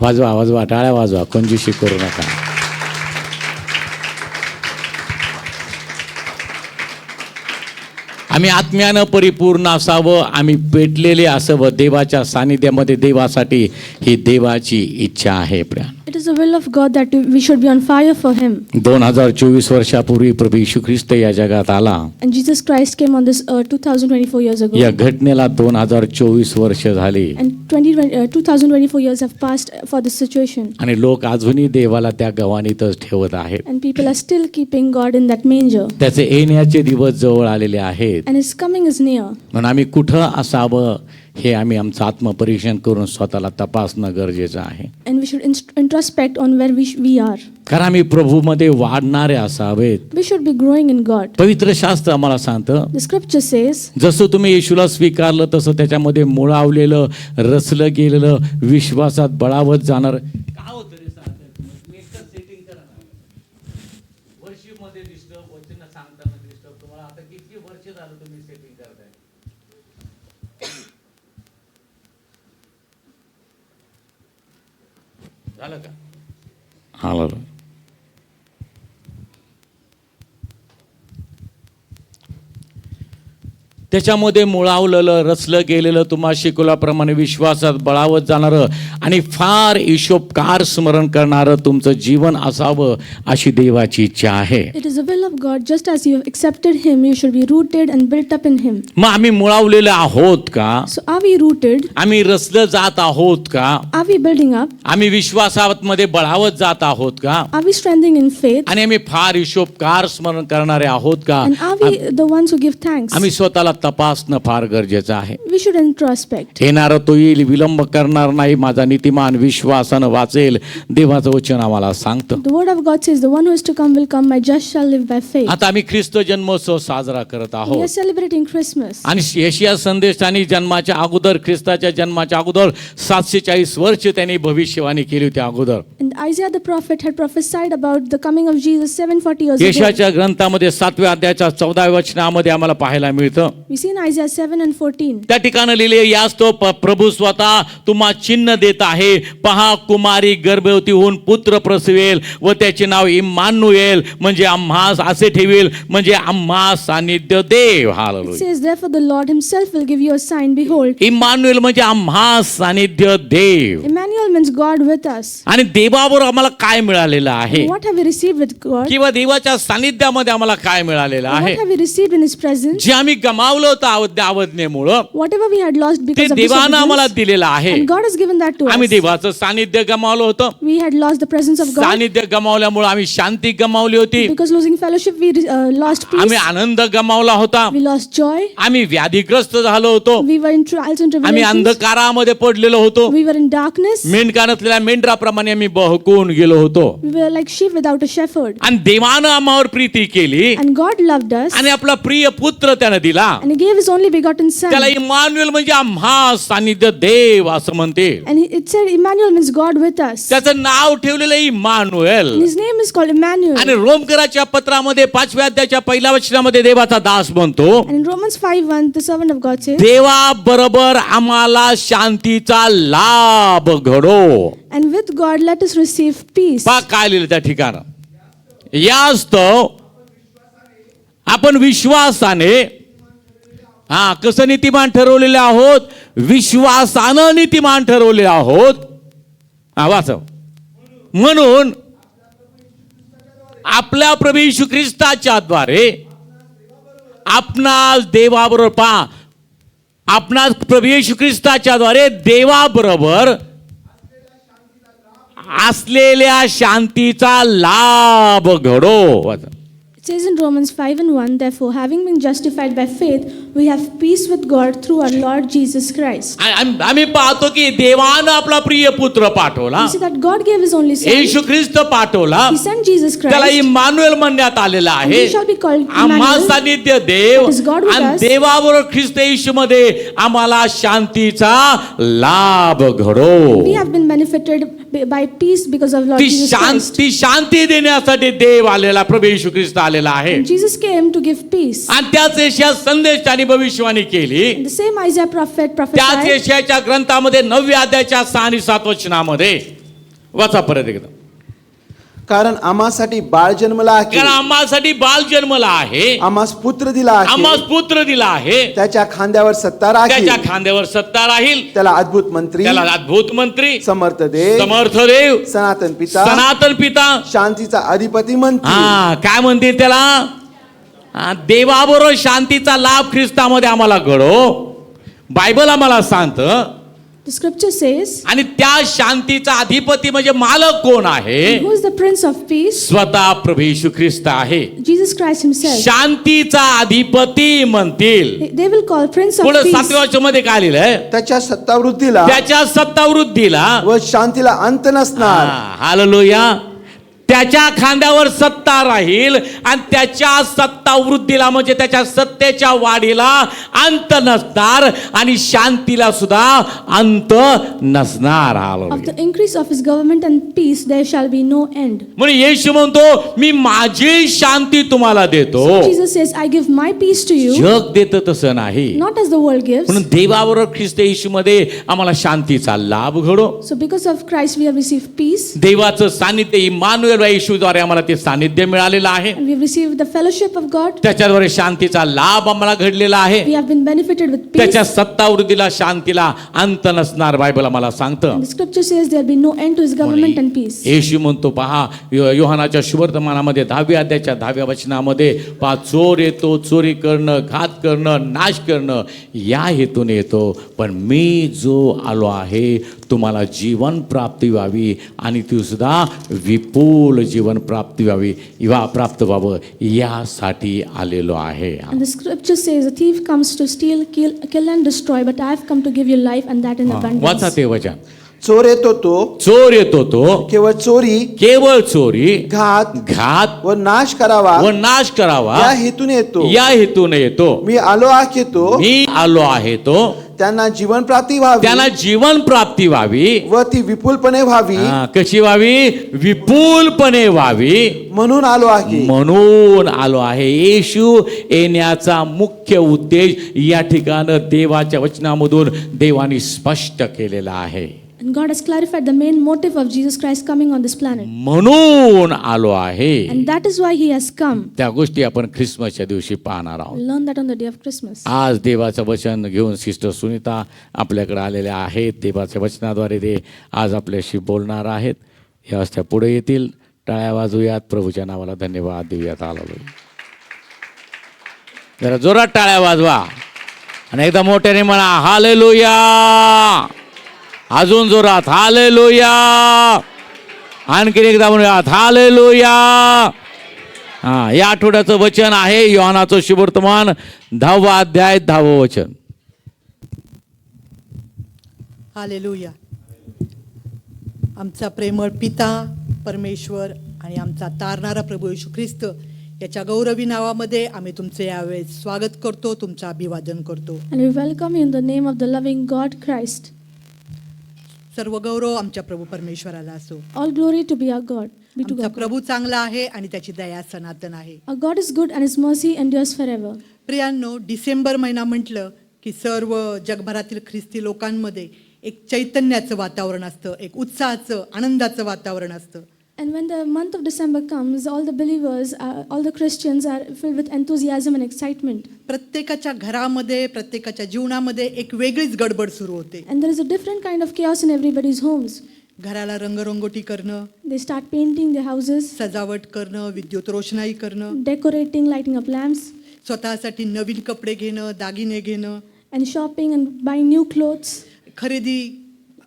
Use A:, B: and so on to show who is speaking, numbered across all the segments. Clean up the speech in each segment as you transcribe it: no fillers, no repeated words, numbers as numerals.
A: वाजवा वाजवा, टाळ्या वाजवा, कंजूशी करू नका. आम्ही आत्म्यानं परिपूर्ण असावं, आम्ही पेटलेले असावं देवाच्या सानिध्यामध्ये. देवासाठी ही देवाची इच्छा आहे.
B: It is the will of God that we should be on fire for Him.
A: 2024 वर्षापूर्वी प्रभू येशू ख्रिस्त या जगात आला.
B: And Jesus Christ came on this earth 2024 years ago.
A: या घटनेला 2024 वर्ष झाली.
B: And 2024 years have passed for this situation.
A: आणि लोक अजूनही देवाला त्या गव्हाणीतच ठेवत आहेत.
B: And people are still keeping God in that manger.
A: त्याचे येण्याचे दिवस जवळ आलेले आहेत.
B: And His coming is near.
A: म्हणून आम्ही कुठं असावं हे आम्ही आमचं आत्मपरीक्षण करून स्वतःला तपासणं गरजेचं आहे.
B: And we should introspect on where we are.
A: कारण आम्ही प्रभूमध्ये वाढणारे असावेत.
B: We should be growing in God.
A: पवित्र शास्त्र आम्हाला सांगतं,
B: The scripture says,
A: जसं तुम्ही येशूला स्वीकारलं तसं त्याच्यामध्ये मुळावलेलं, रचलं गेलेलं, विश्वासात बळावत जाणार. काय होतं रे सांगतात, सेटिंग करा ना. वर्षीमध्ये डिस्टर्ब, वचन सांगताना डिस्टर्ब. तुम्हाला आता किती वर्ष झालं तुम्ही सेटिंग करताय? झालं का? हा. त्याच्यामध्ये मुळावलेलं, रचलं गेलेलं, तुम्हा शिकवल्याप्रमाणे विश्वासात बळावत जाणारं आणि फार ईशोपकार स्मरण करणारं तुमचं जीवन असावं अशी देवाची इच्छा आहे.
B: it is the will of God, just as you have accepted Him, you should be rooted and built up in Him.
A: मग आम्ही मुळावलेले आहोत का?
B: So are we rooted?
A: आम्ही रचलं जात आहोत का?
B: Are we building up?
A: आम्ही विश्वासामध्ये बळावत जात आहोत का?
B: Are we strengthening in faith?
A: आणि आम्ही फार ईशोपकार स्मरण करणारे आहोत का?
B: And are we the ones who give thanks?
A: आम्ही स्वतःला तपासणं फार गरजेचं आहे.
B: We should introspect.
A: येणारा तो येईल, विलंब करणार नाही, माझा नीतिमान विश्वासानं वाचेल, देवाचं वचन आम्हाला सांगतं.
B: The word of God says, the one who is to come will come, my just shall live by faith.
A: आता आम्ही ख्रिस्त जन्मोत्सव साजरा करत
B: We are
A: आहोत.
B: celebrating Christmas.
A: आणि यशिया संदेशाने जन्माच्या अगोदर, ख्रिस्ताच्या जन्माच्या अगोदर 740 वर्ष त्यांनी भविष्यवाणी केली होती अगोदर.
B: And Isaiah the prophet had prophesied about the coming of Jesus 740 years ago.
A: यशाच्या ग्रंथामध्ये 7व्या अध्यायाच्या 14व्या वचनामध्ये आम्हाला पाहायला मिळतं.
B: We see in Isaiah 7 and 14.
A: त्या ठिकाणी लिहिले, यास तो प्रभू स्वतः तुम्हा चिन्ह देत आहे. पहा, कुमारी गर्भवती होऊन पुत्र प्रसवेल व त्याचे नाव इम्मानुएल, म्हणजे आम्हास असे ठेवील, म्हणजे आम्हास सानिध्य देव.
B: It
A: hallelujah.
B: says, therefore the Lord himself will give you a sign. Behold,
A: Immanuel म्हणजे आम्हास सानिध्य देव.
B: Emmanuel means God with us.
A: आणि देवाबरोबर आम्हाला काय मिळालेलं आहे,
B: What have we received with God?
A: किंवा देवाच्या सानिध्यामध्ये आम्हाला काय मिळालेलं आहे,
B: What have we received in His presence?
A: जे आम्ही गमावलं होतं अवज्ञेमुळं,
B: Whatever we had lost
A: ते
B: because of
A: देवानं आम्हाला
B: disobedience,
A: दिलेलं आहे.
B: and God has given that to
A: आम्ही
B: us.
A: देवाचं सानिध्य गमावलं होतं.
B: We had lost the presence of God.
A: सानिध्य गमावल्यामुळे आम्ही शांती गमावली होती.
B: Because losing fellowship, we lost peace.
A: आम्ही आनंद गमावला होता.
B: We lost joy.
A: आम्ही व्याधीग्रस्त झालो होतो.
B: We were in trials and
A: आम्ही
B: tribulations.
A: अंधकारामध्ये पडलेलो होतो.
B: We were in darkness.
A: मेंढकारातल्या मेंढराप्रमाणे आम्ही बहकून गेलो होतो.
B: We were like sheep without a shepherd.
A: आणि देवानं आम्हावर प्रीती केली
B: And God loved us.
A: आणि आपला प्रिय पुत्र त्यानं दिला.
B: And He gave His only begotten Son.
A: त्याला इम्मानुएल म्हणजे आम्हा सानिध्य देव असं म्हणते.
B: And it said Emmanuel means God with us.
A: त्याचं नाव ठेवलेलं Immanuel.
B: And His name is called Emmanuel.
A: आणि रोमकराच्या पत्रामध्ये 5व्या अध्यायाच्या 1ल्या वचनामध्ये देवाचा दास म्हणतो,
B: And in Romans 5:1, the servant of God says,
A: देवा बरोबर आम्हाला शांतीचा लाभ घडो.
B: and with God let us receive peace.
A: पा काय लिहिलं त्या ठिकाण, यास्तव आपण विश्वासाने, हा कसं नीतिमान ठरवलेले आहोत, विश्वासानं नीतिमान ठरवले आहोत. हा वाचव. म्हणून आपल्या प्रभू येशू ख्रिस्ताच्या द्वारे आपणास देवाबरोबर, पहा, आपणास प्रभू येशू ख्रिस्ताच्या द्वारे देवाबरोबर असलेल्या शांतीचा लाभ घडो.
B: It says in Romans 5:1, therefore, having been justified by faith, we have peace with God through our Lord Jesus Christ.
A: आम्ही पाहतो की देवानं आपला प्रिय पुत्र पाठवला,
B: We see that God gave His only Son.
A: येशू ख्रिस्त पाठवला,
B: He sent Jesus
A: त्याला
B: Christ.
A: इम्मानुएल म्हणण्यात आलेला
B: And
A: आहे.
B: He shall be called
A: आम्हा
B: Emmanuel.
A: सानिध्य देव,
B: That is God with
A: आणि
B: us.
A: देवाबरोबर ख्रिस्त येशू मध्ये आम्हाला शांतीचा लाभ घडो.
B: We have been benefited by peace because of Lord
A: ती
B: Jesus Christ.
A: शांती देण्यासाठी देव आलेला, प्रभू येशू ख्रिस्त आलेला आहे.
B: And Jesus came to give peace.
A: आणि त्याच यशाया संदेश त्यांनी भविष्यवाणी केली.
B: And the same Isaiah prophet
A: त्याच
B: prophesied.
A: यशायाच्या ग्रंथामध्ये 9व्या अध्यायाच्या 6 आणि 7 वचनामध्ये वाचा परत एकदा.
C: कारण आम्हासाठी बाळ जन्मला आहे,
A: कारण आम्हासाठी बाल जन्मला आहे,
C: आम्हास पुत्र दिला आहे,
A: आम्हास पुत्र दिला आहे,
C: त्याच्या खांद्यावर सत्ता राहील,
A: त्याच्या खांद्यावर सत्ता राहील,
C: त्याला अद्भुत मंत्री,
A: त्याला अद्भुत मंत्री,
C: समर्थ देव,
A: समर्थ देव,
C: सनातन पिता,
A: सनातन पिता,
C: शांतीचा अधिपती म्हणते.
A: काय म्हणते त्याला? देवाबरोबर शांतीचा लाभ ख्रिस्तामध्ये आम्हाला घडो, बायबल आम्हाला सांगतं.
B: The scripture says,
A: आणि त्या शांतीचा अधिपती म्हणजे मालक कोण आहे?
B: who is the Prince of Peace?
A: स्वतः प्रभू येशू ख्रिस्त आहे.
B: Jesus Christ himself.
A: शांतीचा अधिपती म्हणतील.
B: They will call Prince of
A: पुढे
B: Peace.
A: 7व्या वचनामध्ये काय लिहिलंय?
C: त्याच्या सत्तावृत्तीला
A: त्याच्या सत्तावृत्तीला
C: व शांतीला अंत नसणार.
A: हालेलुया. त्याच्या खांद्यावर सत्ता राहील आणि त्याच्या सत्तावृद्धीला म्हणजे त्याच्या सत्तेच्या वाढीला अंत नसणार आणि शांतीला सुद्धा अंत नसणार.
B: Of
A: hallelujah.
B: the increase of his government and peace there shall be no end.
A: म्हणून येशू म्हणतो मी माझी शांती तुम्हाला देतो.
B: Jesus says, I give my peace to you,
A: जग देतं तसं नाही.
B: not as the world gives.
A: म्हणून देवाबरोबर ख्रिस्त येशूमध्ये आम्हाला शांतीचा लाभ घडो.
B: So because of Christ we have received peace,
A: देवाचं सानिध्य इम्मानुएल येशूद्वारे आम्हाला ते सानिध्य मिळालेलं आहे.
B: and we have received the fellowship of God.
A: त्याच्याद्वारे शांतीचा लाभ आम्हाला घडलेला आहे.
B: We have been benefited with peace.
A: त्याच्या सत्तावृद्धीला शांतीला अंत नसणार बायबल आम्हाला सांगतं.
B: And the scripture says there will be no end to his government and peace.
A: येशू म्हणतो पहा योहानाच्या सुवर्तमानामध्ये 10व्या अध्यायाच्या 10व्या वचनामध्ये पहा, चोर येतो चोरी करणं, घात करणं, नाश करणं या हेतूने येतो, पण मी जो आलो आहे तुम्हाला जीवन प्राप्ती व्हावी आणि ती सुद्धा विपुल जीवन प्राप्ती व्हावी प्राप्त व्हावं यासाठी आलेलो आहे.
B: And the scripture says, a thief comes to steal, kill and destroy, but I have come to give you life and that in
A: वाचा
B: abundance.
A: ते वचन.
C: चोर येतो तो
A: चोर येतो तो
C: केवळ चोरी,
A: केवळ चोरी,
C: घात
A: व
C: नाश करावा
A: व नाश करावा
C: या हेतूने येतो.
A: या हेतूने येतो.
C: मी आलो आहे तो
A: मी आलो आहे तो
C: त्यांना जीवन प्राप्ती व्हावी,
A: त्यांना जीवन प्राप्ती व्हावी.
C: व ती विपुलपणे व्हावी
A: कशी व्हावी? विपुलपणे व्हावी
C: म्हणून आलो आहे.
A: म्हणून आलो आहे. येशू येण्याचा मुख्य उद्देश या ठिकाणी देवाच्या वचनामधून देवाने स्पष्ट केलेला आहे.
B: And God has clarified the main motive of Jesus Christ coming on this planet.
A: म्हणून आलो आहे.
B: And that is why he has come.
A: त्या गोष्टी आपण ख्रिसमसच्या दिवशी पाहणार आहोत.
B: We'll learn that on the day of Christmas.
A: आज देवाचं वचन घेऊन सिस्टर सुनीता आपल्याकडे आलेल्या आहेत. देवाच्या वचनाद्वारे ते आज आपल्याशी बोलणार आहेत. या त्या पुढे येतील. टाळ्या वाजवूयात, प्रभूच्या नावाला धन्यवाद देऊयात. आलो जरा जोरात टाळ्या वाजवा आणि एकदा मोठ्याने म्हणा हालेलुया. अजून जोरात हालेलुया. आणखी एकदा म्हणूयात हालेलुया. या आठवड्याचं वचन आहे योहानाचं शुभवर्तमान 10वा अध्याय 10वं वचन.
D: हालेलुया. आमचा प्रेमळ पिता परमेश्वर आणि आमचा तारणारा प्रभू येशू ख्रिस्त याच्या गौरवी नावामध्ये आम्ही तुमचे यावेळेस स्वागत करतो, तुमचं अभिवादन करतो.
B: And we welcome you in the name of the loving God Christ.
D: सर्व गौरव आमच्या प्रभू परमेश्वराला असो.
B: All glory to be our God. Be to
D: आमचा
B: God.
D: प्रभू चांगला आहे आणि त्याची दया सनातन आहे.
B: Our God is good and his mercy endures forever.
D: प्रियांनो, December महिना म्हटलं की सर्व जगभरातील ख्रिस्ती लोकांमध्ये एक चैतन्याचं वातावरण असतं, एक उत्साहाचं, आनंदाचं वातावरण असतं.
B: And when the month of December comes, all the believers, all the Christians are filled with enthusiasm and excitement.
D: प्रत्येकाच्या घरामध्ये, प्रत्येकाच्या जीवनामध्ये एक वेगळीच गडबड सुरू होते.
B: And there is a different kind of chaos in everybody's homes.
D: घराला रंगरंगोटी करणं,
B: They start painting their houses,
D: सजावट करणं, विद्युत रोषणाई करणं,
B: decorating, lighting up lamps,
D: स्वतःसाठी नवीन कपडे घेणं, दागिने घेणं,
B: and shopping and buying new clothes.
D: खरेदी,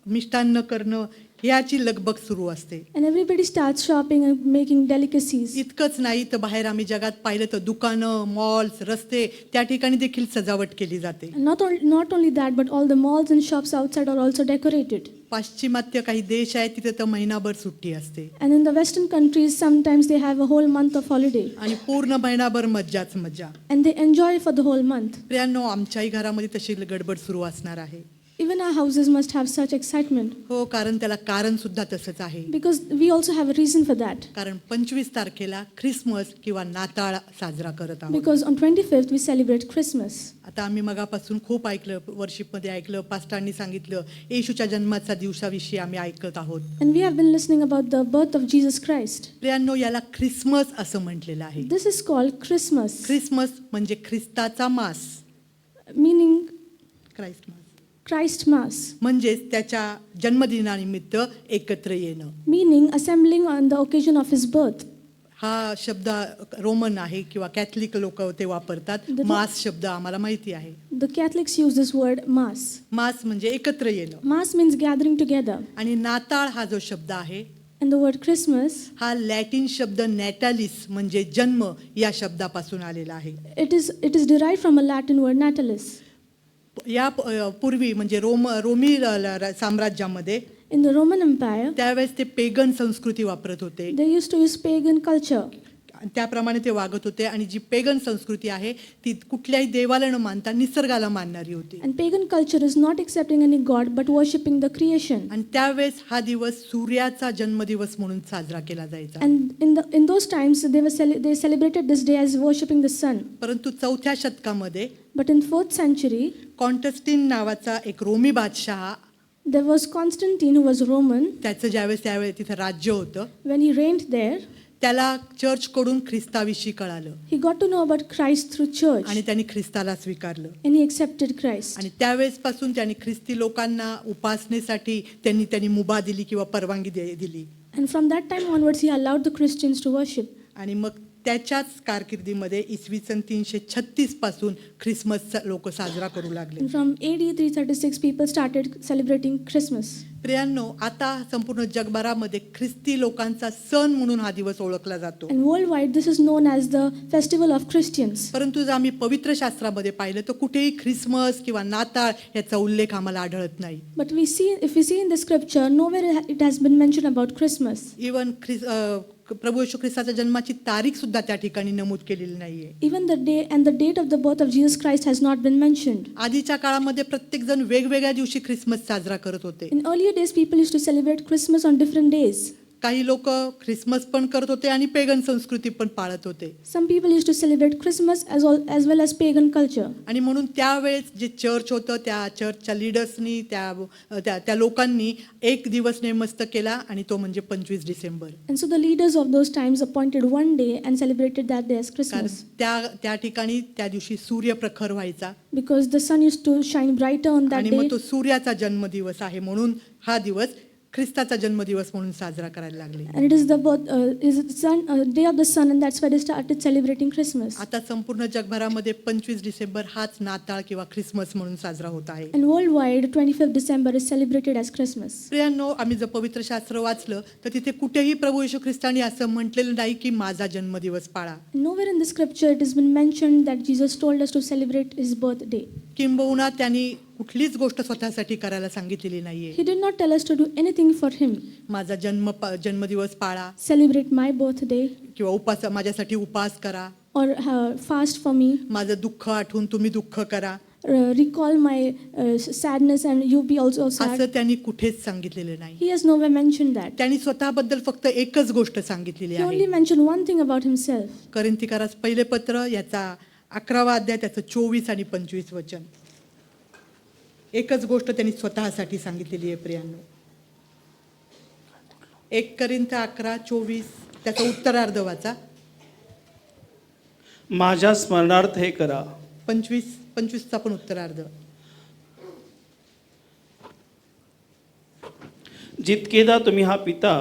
D: मिष्टान्न करणं याची लगबग सुरू असते.
B: And everybody starts shopping and making delicacies.
D: इतकंच नाही तर बाहेर आम्ही जगात पाहिलं तर दुकानं, मॉल्स, रस्ते त्या ठिकाणी देखील सजावट केली जाते.
B: And not only that, but all the malls and shops outside are also decorated.
D: पाश्चिमात्य काही देश आहेत तिथे तर महिनाभर सुट्टी असते
B: And in the Western countries, sometimes they have a whole month of holiday.
D: आणि पूर्ण महिनाभर मज्जाच मज्जा.
B: And they enjoy for the whole month.
D: प्रियांनो, आमच्याही घरामध्ये तशी गडबड सुरू असणार आहे.
B: Even our houses must have such excitement
D: हो, कारण त्याला कारण सुद्धा तसंच आहे.
B: because we also have a reason for that.
D: कारण 25 तारखेला ख्रिसमस किंवा नाताळ साजरा करत आहोत.
B: Because on 25th we celebrate Christmas.
D: आता आम्ही मगापासून खूप ऐकलं, वर्शिपमध्ये ऐकलं, पास्टरांनी सांगितलं, येशूच्या जन्माच्या दिवसाविषयी आम्ही ऐकत आहोत.
B: And we have been listening about the birth of Jesus Christ.
D: प्रियांनो, याला ख्रिसमस असं म्हटलेलं आहे.
B: This is called Christmas,
D: Christmas म्हणजे ख्रिस्ताचा मास,
B: meaning
D: क्राइस्ट मास,
B: Christ Mass,
D: म्हणजेच त्याच्या जन्मदिनानिमित्त एकत्र येणं.
B: meaning assembling on the occasion of his birth.
D: हा शब्द रोमन आहे किंवा कॅथलिक लोक ते वापरतात. मास शब्द आम्हाला माहिती आहे.
B: The Catholics use this word Mass.
D: मास म्हणजे एकत्र येणं.
B: Mass means gathering together.
D: आणि नाताळ हा जो शब्द आहे
B: And the word Christmas,
D: हा लॅटिन शब्द नॅटालिस म्हणजे जन्म या शब्दापासून आलेला आहे.
B: it is derived from a Latin word natalis.
D: या पूर्वी म्हणजे Romney साम्राज्यामध्ये
B: In the Roman Empire,
D: त्यावेळेस ते पेगन संस्कृती वापरत होते.
B: they used to use pagan culture.
D: त्याप्रमाणे ते वागत होते आणि जी पेगन संस्कृती आहे ती कुठल्याही देवाला न मानता निसर्गाला मानणारी होती.
B: And pagan culture is not accepting any god but worshipping the creation.
D: आणि त्यावेळेस हा दिवस सूर्याचा जन्मदिवस म्हणून साजरा केला जायचा.
B: And in those times they celebrated this day as worshipping the sun.
D: परंतु 4थ्या शतकामध्ये
B: But in 4th century,
D: कॉन्टस्टिन नावाचा एक रोमी बादशाह,
B: there was Constantine who was Roman.
D: त्याचं त्यावेळेस तिथं राज्य होतं,
B: When he reigned there,
D: त्याला चर्चकडून ख्रिस्ताविषयी कळालं
B: he got to know about Christ through church
D: आणि त्यांनी ख्रिस्ताला स्वीकारलं.
B: and he accepted Christ.
D: आणि त्यावेळेसपासून त्यांनी ख्रिस्ती लोकांना उपासनेसाठी त्यांनी मुभा दिली किंवा परवानगी दिली.
B: And from that time onwards he allowed the Christians to worship.
D: आणि मग त्याच्याच कारकिर्दीमध्ये इसवी सन 336 पासून ख्रिसमस लोक साजरा करू लागले.
B: And from AD 336 people started celebrating Christmas.
D: प्रियांनो, आता संपूर्ण जगभरामध्ये ख्रिस्ती लोकांचा सण म्हणून हा दिवस ओळखला जातो.
B: And worldwide this is known as the festival of Christians.
D: परंतु जर आम्ही पवित्र शास्त्रामध्ये पाहिलं तर कुठेही ख्रिसमस किंवा नाताळ याचा उल्लेख आम्हाला आढळत नाही.
B: But if we see in the scripture, nowhere it has been mentioned about Christmas.
D: Even प्रभू येशू ख्रिस्ताच्या जन्माची तारीख सुद्धा त्या ठिकाणी नमूद केलेली नाहीये.
B: Even the day and the date of the birth of Jesus Christ has not been mentioned.
D: आधीच्या काळामध्ये प्रत्येक जण वेगवेगळ्या दिवशी ख्रिसमस साजरा करत होते.
B: In earlier days, people used to celebrate Christmas on different days.
D: काही लोक ख्रिसमस पण करत होते आणि पेगन संस्कृती पण पाळत होते.
B: Some people used to celebrate Christmas as well as pagan culture.
D: आणि म्हणून त्यावेळेस जे चर्च होतं त्या चर्चच्या लीडर्सनी त्या लोकांनी एक दिवस नेमस्त केला आणि तो म्हणजे 25 December.
B: And so the leaders of those times appointed one day and celebrated that day as
D: कारण
B: Christmas.
D: त्या ठिकाणी त्या दिवशी सूर्य प्रखर व्हायचा
B: Because the sun used to shine brighter on that
D: आणि
B: day.
D: मग तो सूर्याचा जन्मदिवस आहे म्हणून हा दिवस ख्रिस्ताचा जन्मदिवस म्हणून साजरा करायला लागले.
B: And it is the day of the sun, and that's why they started celebrating Christmas.
D: आता संपूर्ण जगभरामध्ये 25 डिसेंबर हाच नाताळ किंवा ख्रिसमस म्हणून साजरा होत आहे.
B: And worldwide, 25th December is celebrated as Christmas.
D: प्रियांनो, आम्ही जर पवित्र शास्त्र वाचलं तर तिथे कुठेही प्रभू येशू ख्रिस्ताने असं म्हटलेलं नाही की माझा जन्मदिवस पाळा.
B: Nowhere in the scripture it has been mentioned that Jesus told us to celebrate his birthday.
D: किंबहुना त्यांनी कुठलीच गोष्ट स्वतःसाठी करायला सांगितलेली नाहीये.
B: He did not tell us to do anything for him.
D: माझा जन्मदिवस पाळा
B: Celebrate my birthday
D: किंवा माझ्यासाठी उपास करा,
B: or fast for me.
D: माझं दुःख आठवून तुम्ही दुःख करा,
B: Recall my sadness and you be also
D: असं
B: sad.
D: त्यांनी कुठेच सांगितलेलं नाही.
B: He has nowhere mentioned that.
D: त्यांनी स्वतःबद्दल फक्त एकच गोष्ट सांगितलेली
B: He only
D: आहे.
B: mentioned one thing about himself.
D: कोरिन्थीकरास पहिले पत्र याचा 11वा अध्याय त्याचं 24 आणि 25 वचन. एकच गोष्ट त्यांनी स्वतःसाठी सांगितलेली आहे प्रियांनो. 1 कोरिन्थ 11:24 त्याचा उत्तरार्ध वाचा.
E: माझ्या स्मरणार्थ हे करा.
D: 25चा पण उत्तरार्ध.
E: जितकेदा तुम्ही हा पिता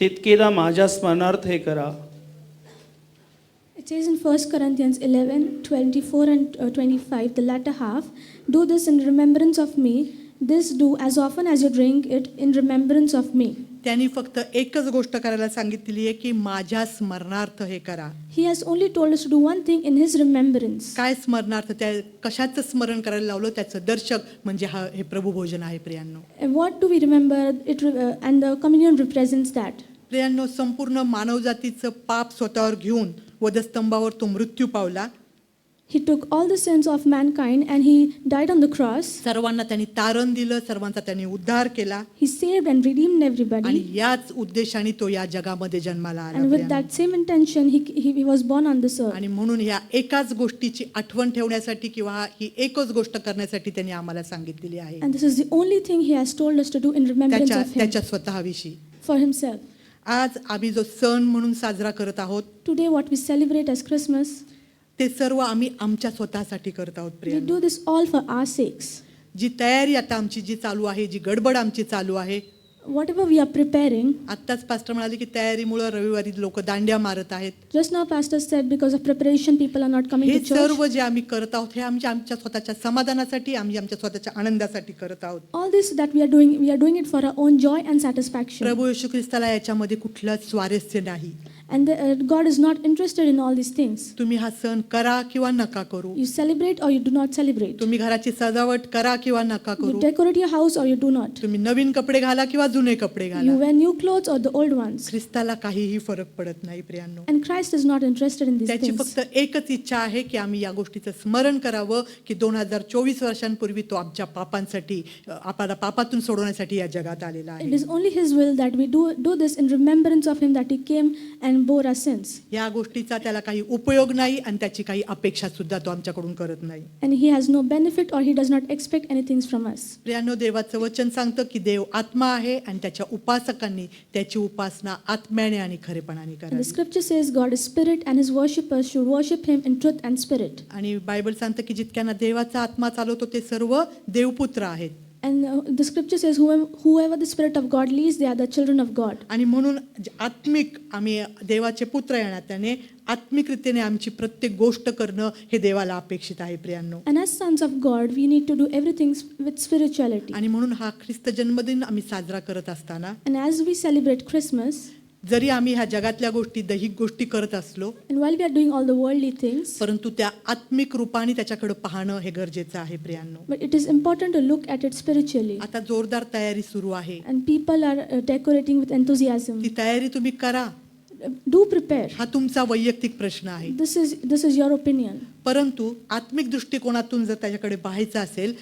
E: तितकेदा माझ्या स्मरणार्थ हे करा.
B: It says in 1 Corinthians 11:24 and 25, the latter half, do this in remembrance of me. This do as often as you drink it in remembrance of me.
D: त्यांनी फक्त एकच गोष्ट करायला सांगितलेली आहे की माझ्या स्मरणार्थ हे करा.
B: He has only told us to do one thing in his remembrance.
D: काय स्मरणार्थ? त्या कशाचं स्मरण करायला लावलं त्याचं दर्शक म्हणजे हे प्रभू भोजन आहे प्रियांनो.
B: And what do we remember? And the communion represents that.
D: प्रियांनो, संपूर्ण मानवजातीचं पाप स्वतःवर घेऊन वधस्तंभावर तो मृत्यू पावला.
B: He took all the sins of mankind and he died on the cross.
D: सर्वांना त्यांनी तारण दिलं, सर्वांचा त्यांनी उद्धार केला
B: He saved and redeemed everybody.
D: आणि याच उद्देशाने तो या जगामध्ये जन्माला आला
B: And with
D: प्रियांनो.
B: that same intention, he was born on this earth.
D: आणि म्हणून ह्या एकाच गोष्टीची आठवण ठेवण्यासाठी किंवा ही एकच गोष्ट करण्यासाठी त्यांनी आम्हाला सांगितलेली आहे
B: And this is the only thing he has told us to do in remembrance of him,
D: त्याच्या स्वतःविषयी.
B: for himself.
D: आज आम्ही जो सण म्हणून साजरा करत आहोत
B: Today, what we celebrate as Christmas,
D: ते सर्व आम्ही आमच्या स्वतःसाठी करत आहोत
B: we
D: प्रियांनो.
B: do this all for our sakes.
D: जी तयारी आता आमची जी चालू आहे, जी गडबड आमची चालू आहे,
B: Whatever we are preparing,
D: आत्ताच पास्टर म्हणाले की तयारीमुळे रविवारी लोक दांड्या मारत आहेत.
B: just now Pastor said because of preparation, people are not coming
D: हे
B: to church.
D: सर्व जे आम्ही करत आहोत हे आमच्या स्वतःच्या समाधानासाठी, आमच्या स्वतःच्या आनंदासाठी करत आहोत.
B: All this that we are doing it for our own joy and satisfaction.
D: प्रभू येशू ख्रिस्ताला याच्यामध्ये कुठलंच स्वारस्य नाही.
B: And God is not interested in all these things.
D: तुम्ही हा सण करा किंवा नका करू,
B: You celebrate or you do not celebrate.
D: तुम्ही घराची सजावट करा किंवा नका
B: You
D: करू,
B: decorate your house or you do not.
D: तुम्ही नवीन कपडे घाला किंवा जुने कपडे
B: You
D: घाला,
B: wear new clothes or the old ones.
D: ख्रिस्ताला काहीही फरक पडत नाही प्रियांनो.
B: And Christ is not interested in these
D: त्याची
B: things.
D: फक्त एकच इच्छा आहे की आम्ही या गोष्टीचं स्मरण करावं की 2024 वर्षांपूर्वी तो आमच्या पापांसाठी, आपल्याला पापातून सोडवण्यासाठी या जगात आलेला
B: It
D: आहे.
B: is only His will that we do this in remembrance of Him, that He came and bore our sins.
D: या गोष्टीचा त्याला काही उपयोग नाही आणि त्याची काही अपेक्षा सुद्धा तो आमच्याकडून करत नाही.
B: And He has no benefit or He does not expect anything from us.
D: प्रियांनो, देवाचं वचन सांगतं की देव आत्मा आहे आणि त्याच्या उपासकांनी त्याची उपासना आत्म्याने आणि खरेपणाने
B: And the
D: करावी.
B: scripture says God is spirit and His worshippers should worship Him in truth and spirit.
D: आणि बायबल सांगतं की जितक्यांना देवाचा आत्मा चालवतो ते सर्व देवपुत्र आहेत.
B: And the scripture says whoever the spirit of God leads, they are the children of God.
D: आणि म्हणून आत्मिक आम्ही देवाचे पुत्र या नात्याने आत्मिक रीतीने आमची प्रत्येक गोष्ट करणं हे देवाला अपेक्षित आहे प्रियांनो.
B: And as sons of God, we need to do everything with spirituality.
D: आणि म्हणून हा ख्रिस्त जन्मदिन आम्ही साजरा करत असताना
B: And as we celebrate Christmas,
D: जरी आम्ही ह्या जगातल्या गोष्टी, दैहिक गोष्टी करत असलो,
B: and while we are doing all the worldly things,
D: परंतु त्या आत्मिक रूपाने त्याच्याकडे पाहणं हे गरजेचं आहे प्रियांनो.
B: but it is important to look at it spiritually.
D: आता जोरदार तयारी सुरू आहे,
B: And people are decorating with enthusiasm.
D: ती तयारी तुम्ही करा,
B: Do prepare.
D: हा तुमचा वैयक्तिक प्रश्न आहे.
B: This is your opinion.
D: परंतु आत्मिक दृष्टिकोनातून जर त्याच्याकडे पाहायचं असेल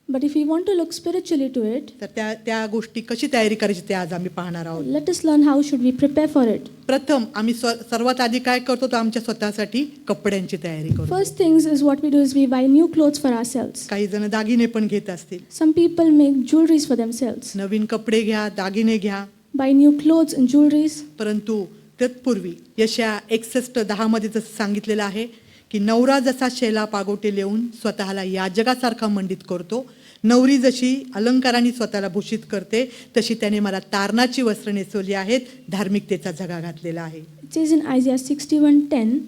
B: But if we want to look spiritually to it,
D: तर त्या गोष्टी कशी तयारी करायची ते आज आम्ही पाहणार आहोत.
B: let us learn how should we prepare for it.
D: प्रथम आम्ही सर्वात आधी काय करतो तर आमच्या स्वतःसाठी कपड्यांची तयारी करतो.
B: First things is what we do is we buy new clothes for ourselves.
D: काही जण दागिने पण घेत असतील.
B: Some people make jewelries for themselves.
D: नवीन कपडे घ्या, दागिने घ्या,
B: Buy new clothes and jewelries.
D: परंतु तत्पूर्वी यशया 61:10 मध्ये जसं सांगितलेलं आहे की नवरा जसा शेला पागोटे लिहून स्वतःला याजकासारखा मंडित करतो, नवरी जशी अलंकाराने स्वतःला भूषित करते तशी त्याने मला तारणाची वस्त्र नेसवली आहेत, धार्मिकतेचा झगा घातलेला आहे.
B: It says in Isaiah 61:10,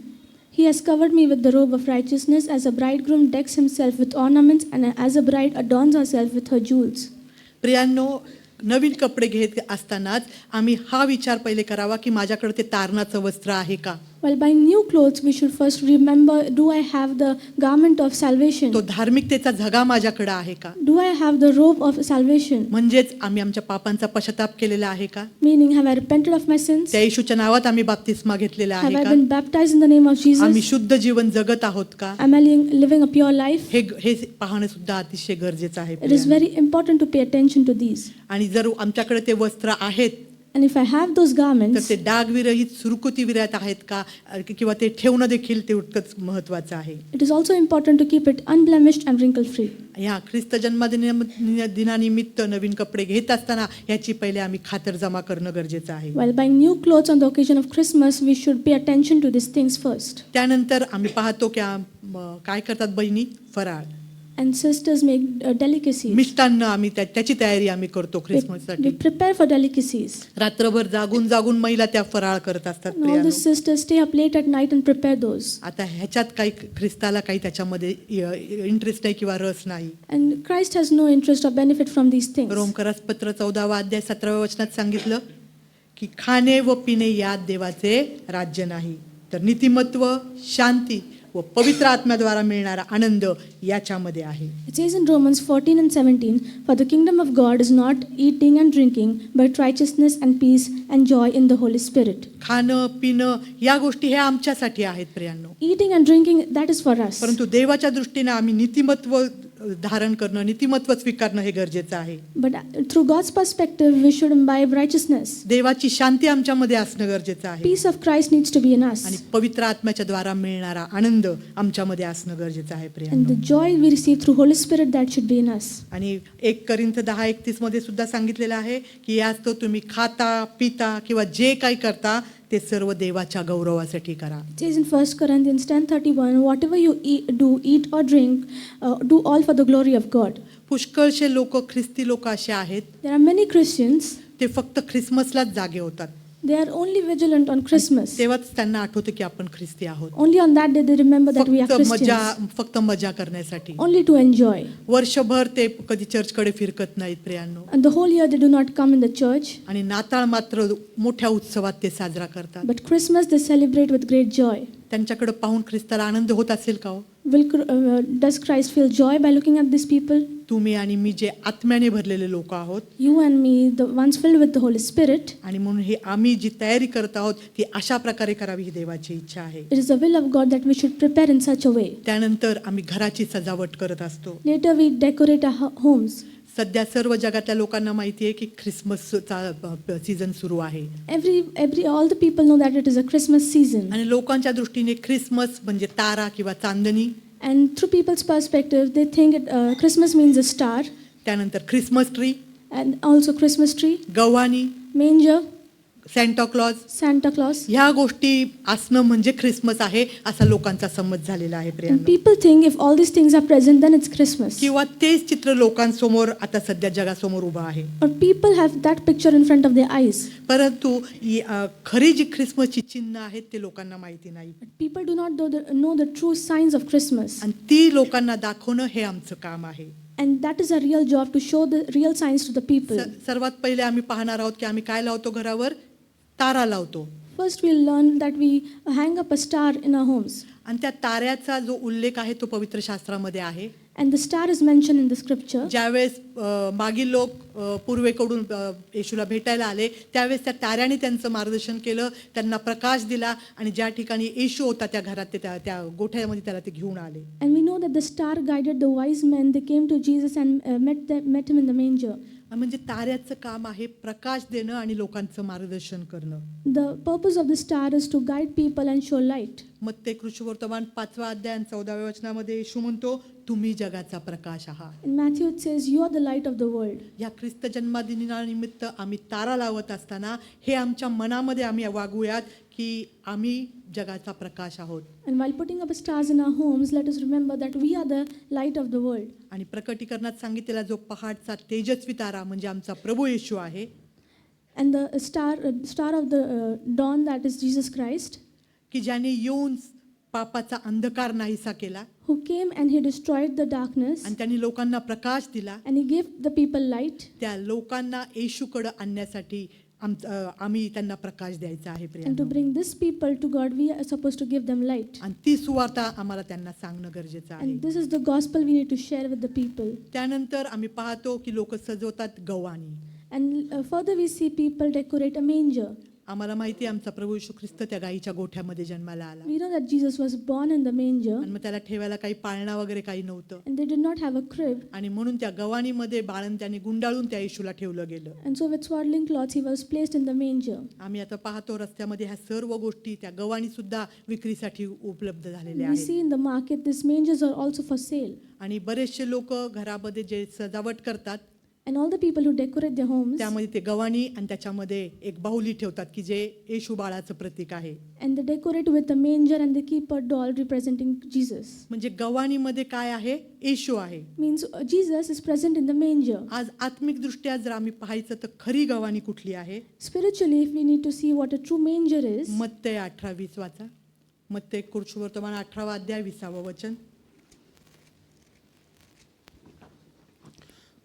B: He has covered me with the robe of righteousness as a bridegroom decks himself with ornaments and as a bride adorns herself with her jewels.
D: प्रियांनो, नवीन कपडे घेत असतानाच आम्ही हा विचार पहिले करावा की माझ्याकडे ते तारणाचं वस्त्र आहे का.
B: While buying new clothes, we should first remember, do I have the garment of salvation?
D: तो धार्मिकतेचा झगा माझ्याकडे आहे का.
B: Do I have the robe of salvation?
D: म्हणजेच आम्ही आमच्या पापांचा पश्चाताप केलेला आहे का.
B: Meaning, have I repented of my sins?
D: त्या येशूच्या नावात आम्ही बाप्तिस्मा घेतलेला
B: Have
D: आहे
B: I
D: का.
B: been baptized in the name of
D: आम्ही
B: Jesus?
D: शुद्ध जीवन जगत आहोत का.
B: Am I living a pure life?
D: हे पाहणं सुद्धा अतिशय गरजेचं आहे
B: It is
D: प्रियांनो.
B: very important to pay attention to these.
D: आणि जर आमच्याकडे ते वस्त्र आहेत
B: And if I have those
D: तर
B: garments,
D: ते डागविरहित सुरकुती विरहित आहेत का किंवा ते ठेवणं देखील तेवढंच महत्वाचं आहे.
B: it is also important to keep it unblemished and wrinkle free.
D: ह्या ख्रिस्त दिनानिमित्त नवीन कपडे घेत असताना याची पहिले आम्ही खातर जमा करणं गरजेचं आहे.
B: While buying new clothes on the occasion of Christmas, we should pay attention to these things first.
D: त्यानंतर आम्ही पाहतो की काय करतात बहिणी, फराळ
B: And sisters make delicacies.
D: मिष्टान्न आम्ही त्याची तयारी आम्ही करतो
B: We
D: ख्रिसमससाठी.
B: prepare for delicacies.
D: रात्रभर जागून जागून महिला त्या फराळ करत असतात
B: And all
D: प्रियांनो.
B: the sisters stay up late at night and prepare those.
D: आता ह्याच्यात काही ख्रिस्ताला काही त्याच्यामध्ये इंटरेस्ट नाही किंवा रस नाही.
B: And Christ has no interest or benefit from these things.
D: रोमकरास पत्र 14 अध्याय 17 वचनात सांगितलं की खाणे व पिणे यात देवाचे राज्य नाही, तर नीतिमत्व, शांती व पवित्र आत्म्याद्वारा मिळणारा आनंद याच्यामध्ये आहे.
B: It says in Romans 14 and 17, "For the kingdom of God is not eating and drinking, but righteousness and peace and joy in the Holy Spirit."
D: खाणं पिणं या गोष्टी ह्या आमच्यासाठी आहेत प्रियांनो,
B: Eating and drinking, that is for us.
D: परंतु देवाच्या दृष्टीने आम्ही नीतिमत्व धारण करणं, नीतिमत्व स्वीकारणं हे गरजेचं आहे.
B: But through God's perspective, we should imbibe righteousness.
D: देवाची शांती आमच्यामध्ये असणं गरजेचं आहे
B: Peace of Christ needs to be in us.
D: आणि पवित्र आत्म्याच्या द्वारा मिळणारा आनंद आमच्यामध्ये असणं गरजेचं आहे
B: And
D: प्रियांनो.
B: the joy we receive through Holy Spirit, that should be in us.
D: आणि 1 कोरिंथ 10:31 मध्ये सुद्धा सांगितलेलं आहे की याच तो तुम्ही खाता पिता किंवा जे काही करता ते सर्व देवाच्या गौरवासाठी करा.
B: It says in 1 Corinthians 10:31, "Whatever you eat or drink, do all for the glory of God."
D: पुष्कळशे लोक ख्रिस्ती लोक असे आहेत
B: There are many Christians,
D: ते फक्त ख्रिसमसलाच जागे होतात.
B: they are only vigilant on Christmas.
D: तेव्हाच त्यांना आठवतं की आपण ख्रिस्ती आहोत.
B: Only on that day they remember that we are Christians.
D: फक्त मजा करण्यासाठी
B: Only to enjoy.
D: वर्षभर ते कधी चर्चकडे फिरकत नाहीत प्रियांनो.
B: And the whole year they do not come in the church.
D: आणि नाताळ मात्र मोठ्या उत्सवात ते साजरा करतात.
B: But Christmas they celebrate with great joy.
D: त्यांच्याकडे पाहून ख्रिस्ताला आनंद होत असेल का हो?
B: Does Christ feel joy by looking at these people?
D: तुम्ही आणि मी जे आत्म्याने भरलेले लोक आहोत
B: You and me, the ones filled with the Holy Spirit,
D: आणि म्हणून हे आम्ही जी तयारी करत आहोत ती अशा प्रकारे करावी ही देवाची इच्छा आहे.
B: it is the will of God that we should prepare in such a way.
D: त्यानंतर आम्ही घराची सजावट करत असतो.
B: Later we decorate our homes.
D: सध्या सर्व जगातल्या लोकांना माहिती आहे की ख्रिसमसचा सीझन सुरू आहे
B: All the people know that it is a Christmas season.
D: आणि लोकांच्या दृष्टीने ख्रिसमस म्हणजे तारा किंवा चांदणी.
B: And through people's perspective, they think Christmas means a star,
D: त्यानंतर Christmas tree,
B: and also Christmas tree,
D: गव्हाणी,
B: manger,
D: Santa clause
B: Santa Claus.
D: ह्या गोष्टी असणं म्हणजे ख्रिसमस आहे असा लोकांचा समज झालेला आहे
B: And
D: प्रियांनो.
B: people think if all these things are present, then it's Christmas.
D: किंवा तेच चित्र लोकांसमोर आता सध्या जगासमोर उभं आहे.
B: Or people have that picture in front of their eyes.
D: परंतु खरी जी ख्रिसमसची चिन्ह आहेत ते लोकांना माहिती नाही
B: But people do not know the true signs of Christmas.
D: आणि ती लोकांना दाखवणं हे आमचं काम आहे.
B: And that is our real job, to show the real signs to the people.
D: सर्वात पहिले आम्ही पाहणार आहोत की आम्ही काय लावतो घरावर? तारा लावतो.
B: First we'll learn that we hang up a star in our homes.
D: आणि त्या ताऱ्याचा जो उल्लेख आहे तो पवित्र शास्त्रामध्ये आहे.
B: And the star is mentioned in the scripture.
D: ज्यावेळेस मागील लोक पूर्वेकडून येशूला भेटायला आले त्यावेळेस त्या ताऱ्याने त्यांचं मार्गदर्शन केलं, त्यांना प्रकाश दिला आणि ज्या ठिकाणी येशू होता त्या घरात ते त्या गोठ्यामध्ये त्याला ते घेऊन आले.
B: And we know that the star guided the wise men. They came to Jesus and met him in the manger.
D: म्हणजे ताऱ्याचं काम आहे प्रकाश देणं आणि लोकांचं मार्गदर्शन करणं.
B: The purpose of the star is to guide people and show light.
D: मत्ते कृष्णवर्तमान 5 अध्याय 14 वचनामध्ये येशू म्हणतो तुम्ही जगाचा प्रकाश आहात.
B: In Matthew it says, "You are the light of the world."
D: या ख्रिस्त जन्मदिनानिमित्त आम्ही तारा लावत असताना हे आमच्या मनामध्ये आम्ही वागूयात की आम्ही जगाचा प्रकाश आहोत.
B: And while putting up stars in our homes, let us remember that we are the light of the world.
D: आणि प्रकटीकरणात सांगितलेला जो पहाटचा तेजस्वी तारा म्हणजे आमचा प्रभू येशू आहे.
B: And the star of the dawn, that is Jesus Christ,
D: की ज्याने येऊन पापाचा अंधकार नाहीसा केला
B: who came and he destroyed the darkness
D: आणि त्यांनी लोकांना प्रकाश दिला.
B: and he gave the people light.
D: त्या लोकांना येशूकडे आणण्यासाठी आम्ही त्यांना प्रकाश द्यायचा आहे
B: And to
D: प्रियांनो.
B: bring this people to God, we are supposed to give them light.
D: आणि ती सुवार्ता आम्हाला त्यांना सांगणं गरजेचं आहे.
B: And this is the gospel we need to share with the people.
D: त्यानंतर आम्ही पाहतो की लोक सजवतात गव्हाणी.
B: And further we see people decorate a manger.
D: आम्हाला माहिती आहे आमचा प्रभू येशू ख्रिस्त त्या गाईच्या गोठ्यामध्ये जन्माला आला
B: We know that Jesus was born in the manger
D: आणि मग त्याला ठेवायला काही पाळणा वगैरे काही नव्हतं
B: and they did not have a crib.
D: आणि म्हणून त्या गव्हाणीमध्ये बाळन त्याने गुंडाळून त्या येशूला ठेवलं गेलं.
B: And so with swaddling cloths he was placed in the manger.
D: आम्ही आता पाहतो रस्त्यामध्ये ह्या सर्व गोष्टी त्या गव्हाणी सुद्धा विक्रीसाठी उपलब्ध झालेल्या
B: We
D: आहेत.
B: see in the market these mangers are also for sale.
D: आणि बरेचसे लोक घरामध्ये जे सजावट करतात
B: And all the people who decorate their homes,
D: त्यामध्ये ते गव्हाणी आणि त्याच्यामध्ये एक बाहुली ठेवतात की जे येशू बाळाचं प्रतीक आहे.
B: and they decorate with a manger and they keep a doll representing Jesus.
D: म्हणजे गव्हाणीमध्ये काय आहे? येशू आहे.
B: Means Jesus is present in the manger.
D: आज आत्मिक दृष्ट्या जर आम्ही पाहायचं तर खरी गव्हाणी कुठली आहे?
B: Spiritually, if we need to see what a true manger is,
D: मत्ते 18:20 वाचा. मत्ते कृष्णवर्तमान 18 अध्याय 20 वचन.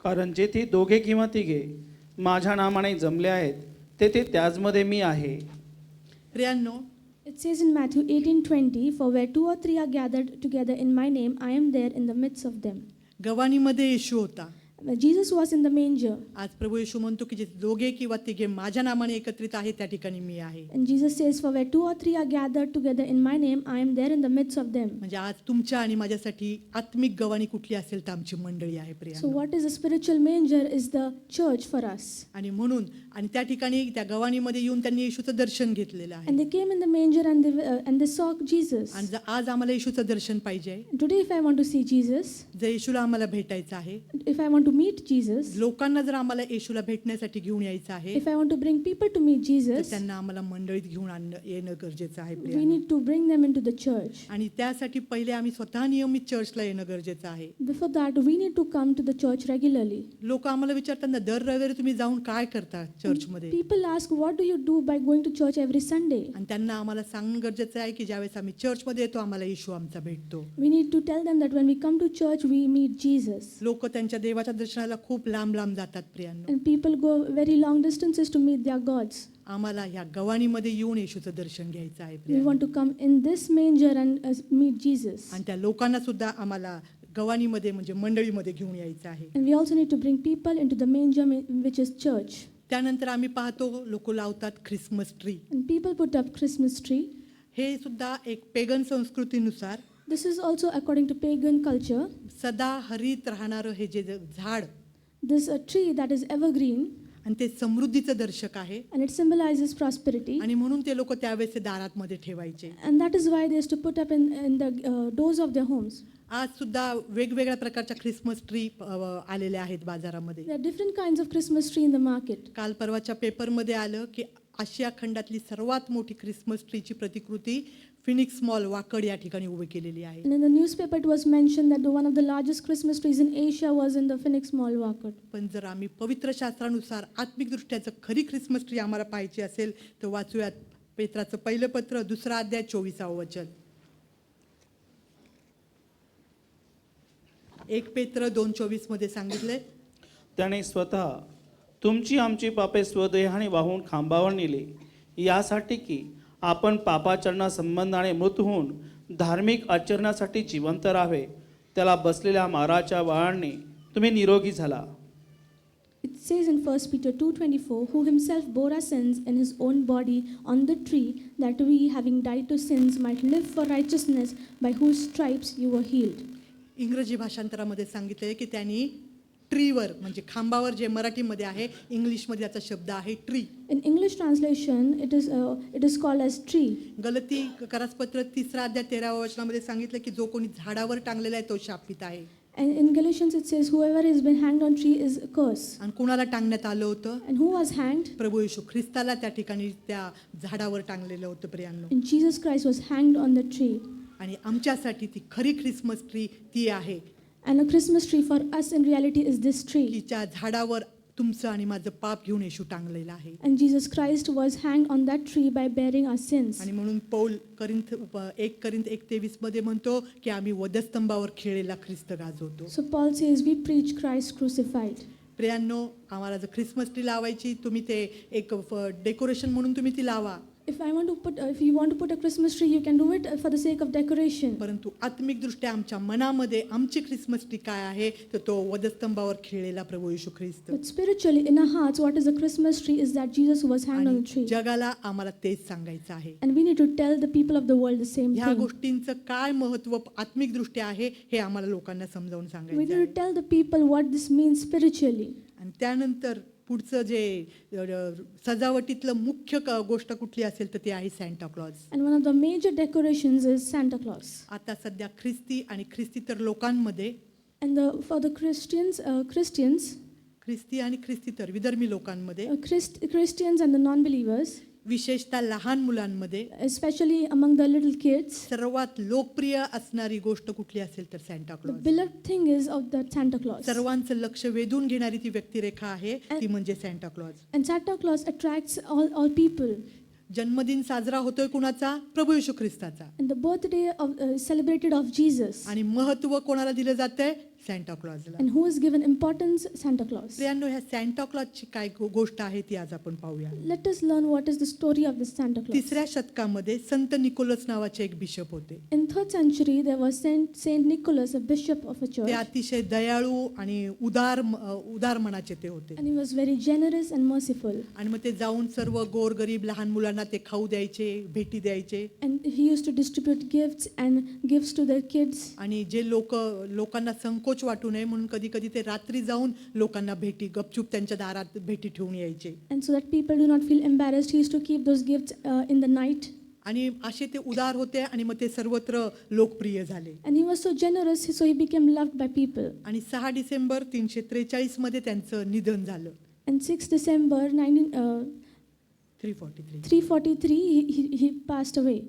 E: कारण जेथे दोघे किंवा तिघे माझ्या नामाने जमले आहेत तेथे त्याचमध्ये मी आहे.
D: प्रियांनो,
B: it It says in Matthew 18:20, "For where 2 or 3 are gathered together in my name, I am there in the midst of them."
D: गवाणीमध्ये येशू होता.
B: Jesus was in the manger.
D: आज प्रभू येशू म्हणतो की जे दोघे किंवा तिघे माझ्या नामाने एकत्रित आहे त्या ठिकाणी मी आहे.
B: And Jesus says, "For where 2 or 3 are gathered together in my name, I am there in the midst of them."
D: म्हणजे आज तुमच्या आणि माझ्यासाठी आत्मिक गवाणी कुठली असेल तर आमची मंडळी आहे
B: So
D: Priya.
B: what is a spiritual manger is the church for us.
D: आणि म्हणून आणि त्या ठिकाणी त्या गवाणीमध्ये येऊन त्यांनी येशूचं दर्शन घेतलेलं आहे.
B: And they came in the manger and they saw Jesus.
D: आणि आज आम्हाला येशूचं दर्शन पाहिजे.
B: Today if I want to see Jesus,
D: जर येशूला आम्हाला भेटायचं आहे,
B: if I want to meet Jesus,
D: लोकांना जर आम्हाला येशूला भेटण्यासाठी घेऊन यायचं आहे,
B: if I want to bring people to meet
D: तर
B: Jesus,
D: त्यांना आम्हाला मंडळीत घेऊन येणं गरजेचं आहे
B: we
D: Priya.
B: need to bring them into the church.
D: आणि त्यासाठी पहिले आम्ही स्वतः नियमित चर्चला येणं गरजेचं आहे.
B: Before that, we need to come to the church regularly.
D: लोक आम्हाला विचारतात ना, दर रविवारी तुम्ही जाऊन काय करता चर्चमध्ये?
B: People ask, what do you do by going to church every Sunday?
D: आणि त्यांना आम्हाला सांगणं गरजेचं आहे की ज्यावेळेस आम्ही चर्चमध्ये येतो आम्हाला येशू आमचा भेटतो.
B: We need to tell them that when we come to church, we meet Jesus.
D: लोक त्यांच्या देवाच्या दर्शनाला खूप लांब लांब जातात प्रियांनो.
B: And people go very long distances to meet their gods.
D: आम्हाला ह्या गवाणीमध्ये येऊन येशूचं दर्शन घ्यायचं आहे
B: We
D: प्रियांनो.
B: want to come in this manger and meet Jesus.
D: आणि त्या लोकांना सुद्धा आम्हाला गवाणीमध्ये म्हणजे मंडळीमध्ये घेऊन यायचं आहे.
B: And we also need to bring people into the manger, which is church.
D: त्यानंतर आम्ही पाहतो लोक लावतात Christmas tree.
B: And people put up Christmas tree.
D: हे सुद्धा एक pagan संस्कृतीनुसार
B: This is also according to pagan culture.
D: सदा हरित राहणारं हे जे झाड
B: This a tree that is evergreen,
D: आणि ते समृद्धीचं दर्शक आहे.
B: and it symbolizes prosperity.
D: आणि म्हणून ते लोक त्यावेळेस ते दारात मध्ये ठेवायचे.
B: And that is why they used to put up in the doors of their homes.
D: आज सुद्धा वेगवेगळ्या प्रकारच्या ख्रिसमस ट्री आलेल्या आहेत बाजारामध्ये.
B: There are different kinds of Christmas tree in the market.
D: काल परवाच्या पेपरमध्ये आलं की आशिया खंडातली सर्वात मोठी ख्रिसमस ट्रीची प्रतिकृती फिनिक्स मॉल वाकड या ठिकाणी उभी केलेली आहे.
B: And in the newspaper, it was mentioned that one of the largest Christmas trees in Asia was in the Phoenix Mall, Wakad.
D: पण जर आम्ही पवित्र शास्त्रानुसार आत्मिकदृष्ट्या जर खरी ख्रिसमस ट्री आम्हाला पाहायची असेल तर वाचूयात पेत्राचं पहिलं पत्र 2 अध्याय 24 वचन. 1 पेत्र 2:24 मध्ये सांगितले,
E: त्याने स्वतः तुमची आमची पापे स्वदेहाने वाहून खांबावर नेले, यासाठी की आपण पापाचरणा संबंधाने मृत होऊन धार्मिक आचरणासाठी जिवंत राहावे. त्याला बसलेल्या माराच्या बाळाने तुम्ही निरोगी झाला.
B: It says in 1 Peter 2:24, "Who himself bore our sins in his own body on the tree, that we, having died to sins, might live for righteousness, by whose stripes you were healed."
D: इंग्रजी भाषांतरामध्ये सांगितले की त्यांनी ट्रीवर म्हणजे खांबावर, जे मराठीमध्ये आहे, इंग्लिशमध्ये याचा शब्द आहे tree.
B: In English translation, it is called as tree.
D: गलती करासपत्र 3 अध्याय 13 वचनामध्ये सांगितलं की जो कोणी झाडावर टांगलेला आहे तो शापित आहे.
B: And in Galatians it says, "Whoever has been hanged on tree is cursed."
D: आणि कुणाला टांगण्यात आलं होतं?
B: And who was hanged?
D: प्रभू येशू ख्रिस्ताला त्या ठिकाणी त्या झाडावर टांगलेलं होतं प्रियांनो.
B: And Jesus Christ was hanged on the tree.
D: आणि आमच्यासाठी ती खरी ख्रिसमस ट्री ती आहे
B: And a Christmas tree for us in reality is this
D: की
B: tree.
D: त्या झाडावर तुमचं आणि माझं पाप घेऊन येशू टांगलेलं आहे.
B: And Jesus Christ was hanged on that tree by bearing our sins.
D: आणि म्हणून पौल 1 करिंथ 1:23 मध्ये म्हणतो की आम्ही वधस्तंभावर खेळलेला ख्रिस्त गाजवतो.
B: So Paul says, "We preach Christ crucified."
D: प्रियांनो, आम्हाला जर ख्रिसमस ट्री लावायची, तुम्ही ते एक डेकोरेशन म्हणून तुम्ही ती लावा.
B: If you want to put a Christmas tree, you can do it for the sake of decoration.
D: परंतु आत्मिकदृष्ट्या आमच्या मनामध्ये आमची ख्रिसमस ट्री काय आहे तर तो वधस्तंभावर खेळलेला प्रभू येशू ख्रिस्त.
B: But spiritually, in our hearts, what is a Christmas tree is that Jesus was hanged on
D: आणि
B: the tree.
D: जगाला आम्हाला तेच सांगायचं आहे.
B: And we need to tell the people of the world the same
D: ह्या
B: thing.
D: गोष्टींचं काय महत्व आत्मिकदृष्ट्या आहे हे आम्हाला लोकांना समजावून
B: We
D: सांगायचं
B: need to
D: आहे.
B: tell the people what this means spiritually.
D: आणि त्यानंतर पुढचं जे सजावटीतलं मुख्य गोष्ट कुठली असेल तर ती आहे Santa clause.
B: And one of the major decorations is Santa Claus.
D: आता सध्या ख्रिस्ती आणि ख्रिस्तीतर लोकांमध्ये
B: And for the Christians,
D: ख्रिस्ती आणि ख्रिस्तीतर विधर्मी लोकांमध्ये,
B: Christians and the non-believers,
D: विशेषतः लहान मुलांमध्ये
B: especially among the little kids,
D: सर्वात लोकप्रिय असणारी गोष्ट कुठली असेल तर Santa
B: the
D: clause.
B: beloved thing is of the Santa Claus.
D: सर्वांचं लक्ष वेधून घेणारी ती व्यक्तिरेखा आहे ती म्हणजे Santa clause.
B: And Santa Claus attracts all people.
D: जन्मदिन साजरा होतोय कुणाचा? प्रभू येशू ख्रिस्ताचा.
B: And the birthday celebrated of Jesus.
D: आणि महत्व कोणाला दिलं जातंय? सॅन्टा क्लॉजला.
B: And who is given importance? Santa Claus.
D: प्रियांनो, ह्या सॅन्टा क्लॉजची काय गोष्ट आहे ती आज आपण पाहूया.
B: Let us learn what is the story of this Santa Claus.
D: 3ऱ्या शतकामध्ये संत निकोलस नावाचे एक बिशप होते.
B: In 3rd century, there was Saint Nicholas, a bishop of a
D: ते
B: church,
D: अतिशय दयाळू आणि उदार मनाचे ते होते.
B: and he was very generous and merciful.
D: आणि मग ते जाऊन सर्व गोरगरीब लहान मुलांना ते खाऊ द्यायचे, भेटी द्यायचे.
B: And he used to distribute gifts and gifts to the kids.
D: आणि जे लोकांना संकोच वाटू नये म्हणून कधी कधी ते रात्री जाऊन लोकांना भेटी गपचूप त्यांच्या दारात भेटी ठेवून यायचे.
B: And so that people do not feel embarrassed, he used to keep those gifts in the night.
D: आणि असे ते उदार होते आणि मग ते सर्वत्र लोकप्रिय झाले.
B: And he was so generous, so he became loved by people.
D: आणि 6 डिसेंबर 343 मध्ये त्यांचं निधन झालं.
B: And 6 December 343, he passed away.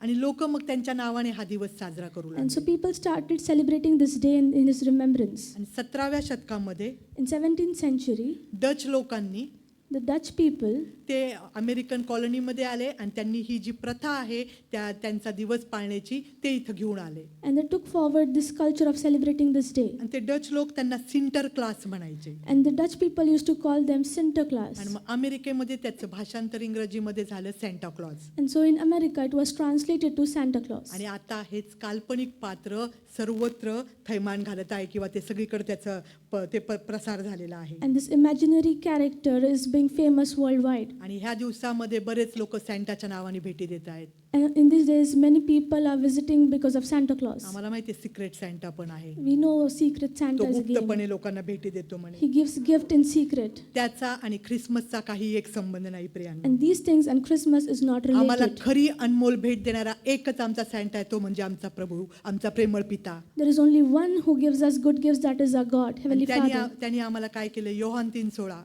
D: आणि लोक मग त्यांच्या नावाने हा दिवस साजरा करू
B: And so
D: लागले.
B: people started celebrating this day in his remembrance.
D: आणि 17व्या शतकामध्ये
B: In 17th century,
D: डच लोकांनी
B: the Dutch people,
D: ते अमेरिकन कॉलनीमध्ये आले आणि त्यांनी ही जी प्रथा आहे त्यांचा दिवस पाळण्याची ते इथं घेऊन आले.
B: and they took forward this culture of celebrating this day.
D: आणि ते डच लोक त्यांना सिंटर क्लास म्हणायचे.
B: And the Dutch people used to call them Sinterklaas.
D: आणि मग अमेरिकेमध्ये त्याचं भाषांतर इंग्रजीमध्ये झालं Santa Claus.
B: And so in America, it was translated to Santa Claus.
D: आणि आता हेच काल्पनिक पात्र सर्वत्र थैमान घालत आहे किंवा ते सगळीकडे त्याचं प्रसार झालेला आहे.
B: And this imaginary character is being famous worldwide.
D: आणि ह्या दिवसामध्ये बरेच लोक सॅन्टाच्या नावाने भेटी देत आहेत.
B: And in these days, many people are visiting because of Santa Claus.
D: आम्हाला माहिती आहे सिक्रेट सॅन्टा पण आहे.
B: We know secret
D: तो
B: Santa is a game.
D: गुप्तपणे लोकांना भेटी देतो म्हणे.
B: He gives gift in secret.
D: त्याचा आणि ख्रिसमसचा काही एक संबंध नाही प्रियांनो.
B: And these things and Christmas is not
D: आम्हाला
B: related.
D: खरी अनमोल भेट देणारा एकच आमचा सॅन्टा आहे, तो म्हणजे आमचा प्रभू, आमचा प्रेमळ पिता.
B: There is only one who gives us good gifts, that is our God, Heavenly Father.
D: त्यांनी आम्हाला काय केलं? योहान 3:16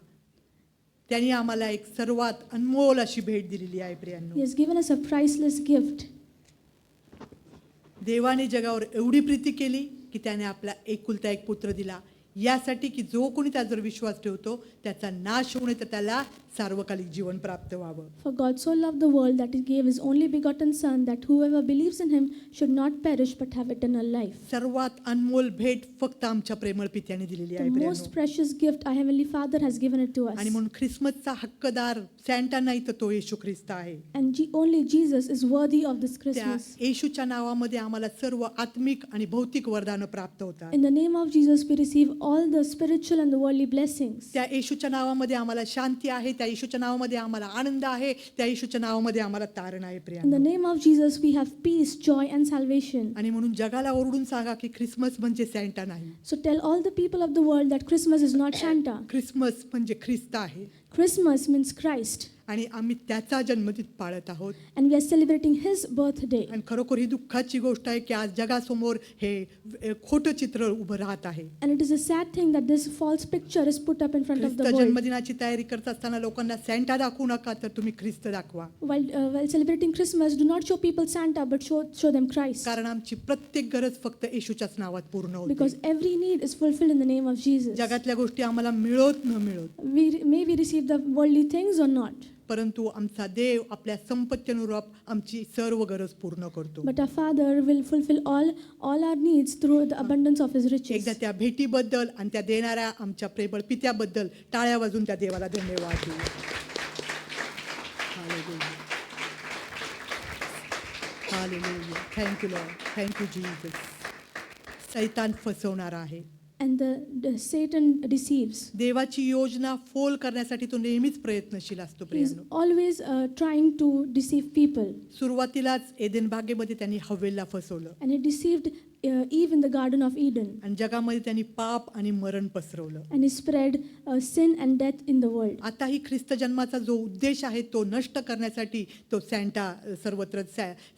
D: त्यांनी आम्हाला एक सर्वात अनमोल अशी भेट दिलेली आहे प्रियांनो.
B: He has given us a priceless gift.
D: देवाने जगावर एवढी प्रीती केली की त्याने आपला एकुलता एक पुत्र दिला, यासाठी की जो कोणी त्यावर विश्वास ठेवतो त्याचा नाश होऊ नये, तर त्याला सार्वकालिक जीवन प्राप्त व्हावं.
B: For God so loved the world that he gave his only begotten Son, that whoever believes in him should not perish but have eternal life.
D: सर्वात अनमोल भेट फक्त आमच्या प्रेमळ पित्याने दिलेली
B: The
D: आहे
B: most
D: प्रियांनो.
B: precious gift our Heavenly Father has given it to us.
D: आणि म्हणून ख्रिसमसचा हक्कदार सॅन्टा नाही, तर तो येशू ख्रिस्त आहे.
B: And only Jesus is worthy of this
D: त्या
B: Christmas.
D: येशूच्या नावामध्ये आम्हाला सर्व आत्मिक आणि भौतिक वरदानं प्राप्त होतात.
B: In the name of Jesus, we receive all the spiritual and the worldly blessings.
D: त्या येशूच्या नावामध्ये आम्हाला शांती आहे, त्या येशूच्या नावामध्ये आम्हाला आनंद आहे, त्या येशूच्या नावामध्ये आम्हाला तारण आहे
B: In the
D: प्रियांनो.
B: name of Jesus, we have peace, joy, and salvation.
D: आणि म्हणून जगाला ओरडून सांगा की ख्रिसमस म्हणजे सॅन्टा नाही.
B: So tell all the people of the world that Christmas is not Santa.
D: Christmas म्हणजे ख्रिस्त आहे
B: Christmas means Christ.
D: आणि आम्ही त्याचा जन्मदिन पाळत आहोत.
B: And we are celebrating his birthday.
D: आणि खरोखर ही दुःखाची गोष्ट आहे की आज जगासमोर हे खोटं चित्र उभं राहत आहे.
B: And it is a sad thing that this false picture is put up in front of
D: Christ
B: the world.
D: जन्मदिनाची तयारी करत असताना लोकांना सॅन्टा दाखवू नका, तर तुम्ही ख्रिस्त दाखवा.
B: While celebrating Christmas, do not show people Santa, but show them Christ.
D: कारण आमची प्रत्येक गरज फक्त येशूच्याच नावात पूर्ण होते.
B: Because every need is fulfilled in the name of Jesus.
D: जगातल्या गोष्टी आम्हाला मिळत न मिळत,
B: May we receive the worldly things or not,
D: परंतु आमचा देव आपल्या संपत्तीनुरूप आमची सर्व गरज पूर्ण करतो.
B: but our Father will fulfill all our needs through the abundance of his riches.
D: एकदा त्या भेटीबद्दल आणि त्या देणाऱ्या आमच्या प्रेमळ पित्याबद्दल टाळ्या वाजून त्या देवाला धन्यवाद देऊ. Hallelujah. Thank you Lord, thank you Jesus. सैतान फसवणारा आहे.
B: And the Satan deceives.
D: देवाची योजना फोल करण्यासाठी तो नेहमीच प्रयत्नशील असतो
B: He is
D: प्रियांनो.
B: always trying to deceive people.
D: सुरुवातीलाच एदेन बागेमध्ये त्यांनी हव्वेला फसवलं
B: And he deceived Eve in the Garden of Eden.
D: आणि जगामध्ये त्यांनी पाप आणि मरण पसरवलं.
B: And he spread sin and death in the world.
D: आताही ख्रिस्त जन्माचा जो उद्देश आहे तो नष्ट करण्यासाठी तो सॅन्टा सर्वत्र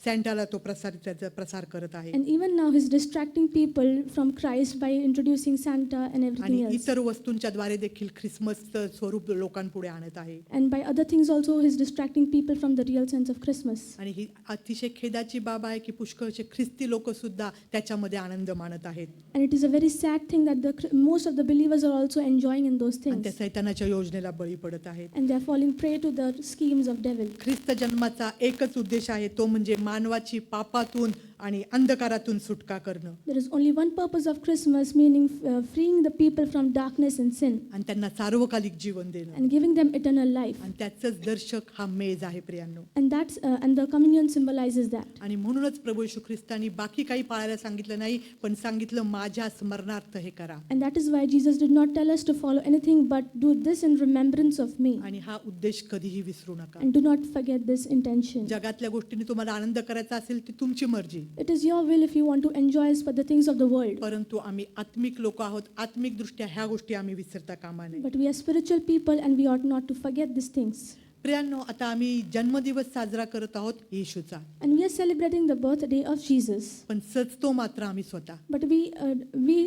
D: सॅन्टाला तो प्रसार करत आहे.
B: And even now he's distracting people from Christ by introducing Santa and everything
D: आणि
B: else.
D: इतर वस्तूंच्या द्वारे देखील ख्रिसमसचं स्वरूप लोकांपुढे आणत आहे.
B: And by other things also he's distracting people from the real sense of Christmas.
D: आणि ही अतिशय खेदाची बाब आहे की पुष्कळचे ख्रिस्ती लोक सुद्धा त्याच्यामध्ये आनंद मानत आहेत.
B: And it is a very sad thing that most of the believers are also enjoying in those
D: आणि त्या
B: things.
D: सैतानाच्या योजनेला बळी पडत आहेत.
B: And they are falling prey to the schemes of devil.
D: ख्रिस्त जन्माचा एकच उद्देश आहे, तो म्हणजे मानवाची पापातून आणि अंधकारातून सुटका करणं
B: There is only one purpose of Christmas, meaning freeing the people from darkness and sin
D: आणि त्यांना सार्वकालिक जीवन देणं
B: and giving them eternal life.
D: आणि त्याचंच दर्शक हा मेज आहे प्रियांनो.
B: And the communion symbolizes that.
D: आणि म्हणूनच प्रभू येशू ख्रिस्तानी बाकी काही पाळायला सांगितलं नाही, पण सांगितलं माझ्या स्मरणार्थ हे करा.
B: And that is why Jesus did not tell us to follow anything but do this in remembrance of me.
D: आणि हा उद्देश कधीही विसरू नका.
B: And do not forget this intention.
D: जगातल्या गोष्टींनी तुम्हाला आनंद करायचा असेल ती तुमची मर्जी,
B: It is your will if you want to enjoy for the things of the world.
D: परंतु आम्ही आत्मिक लोक आहोत. आत्मिक दृष्ट्या ह्या गोष्टी आम्ही विसरता कामा नये.
B: But we are spiritual people and we ought not to forget these things.
D: प्रियांनो, आता आम्ही जन्मदिवस साजरा करत आहोत येशूचा,
B: And we are celebrating the birthday of Jesus.
D: पण सजतो मात्र आम्ही स्वतः.
B: But we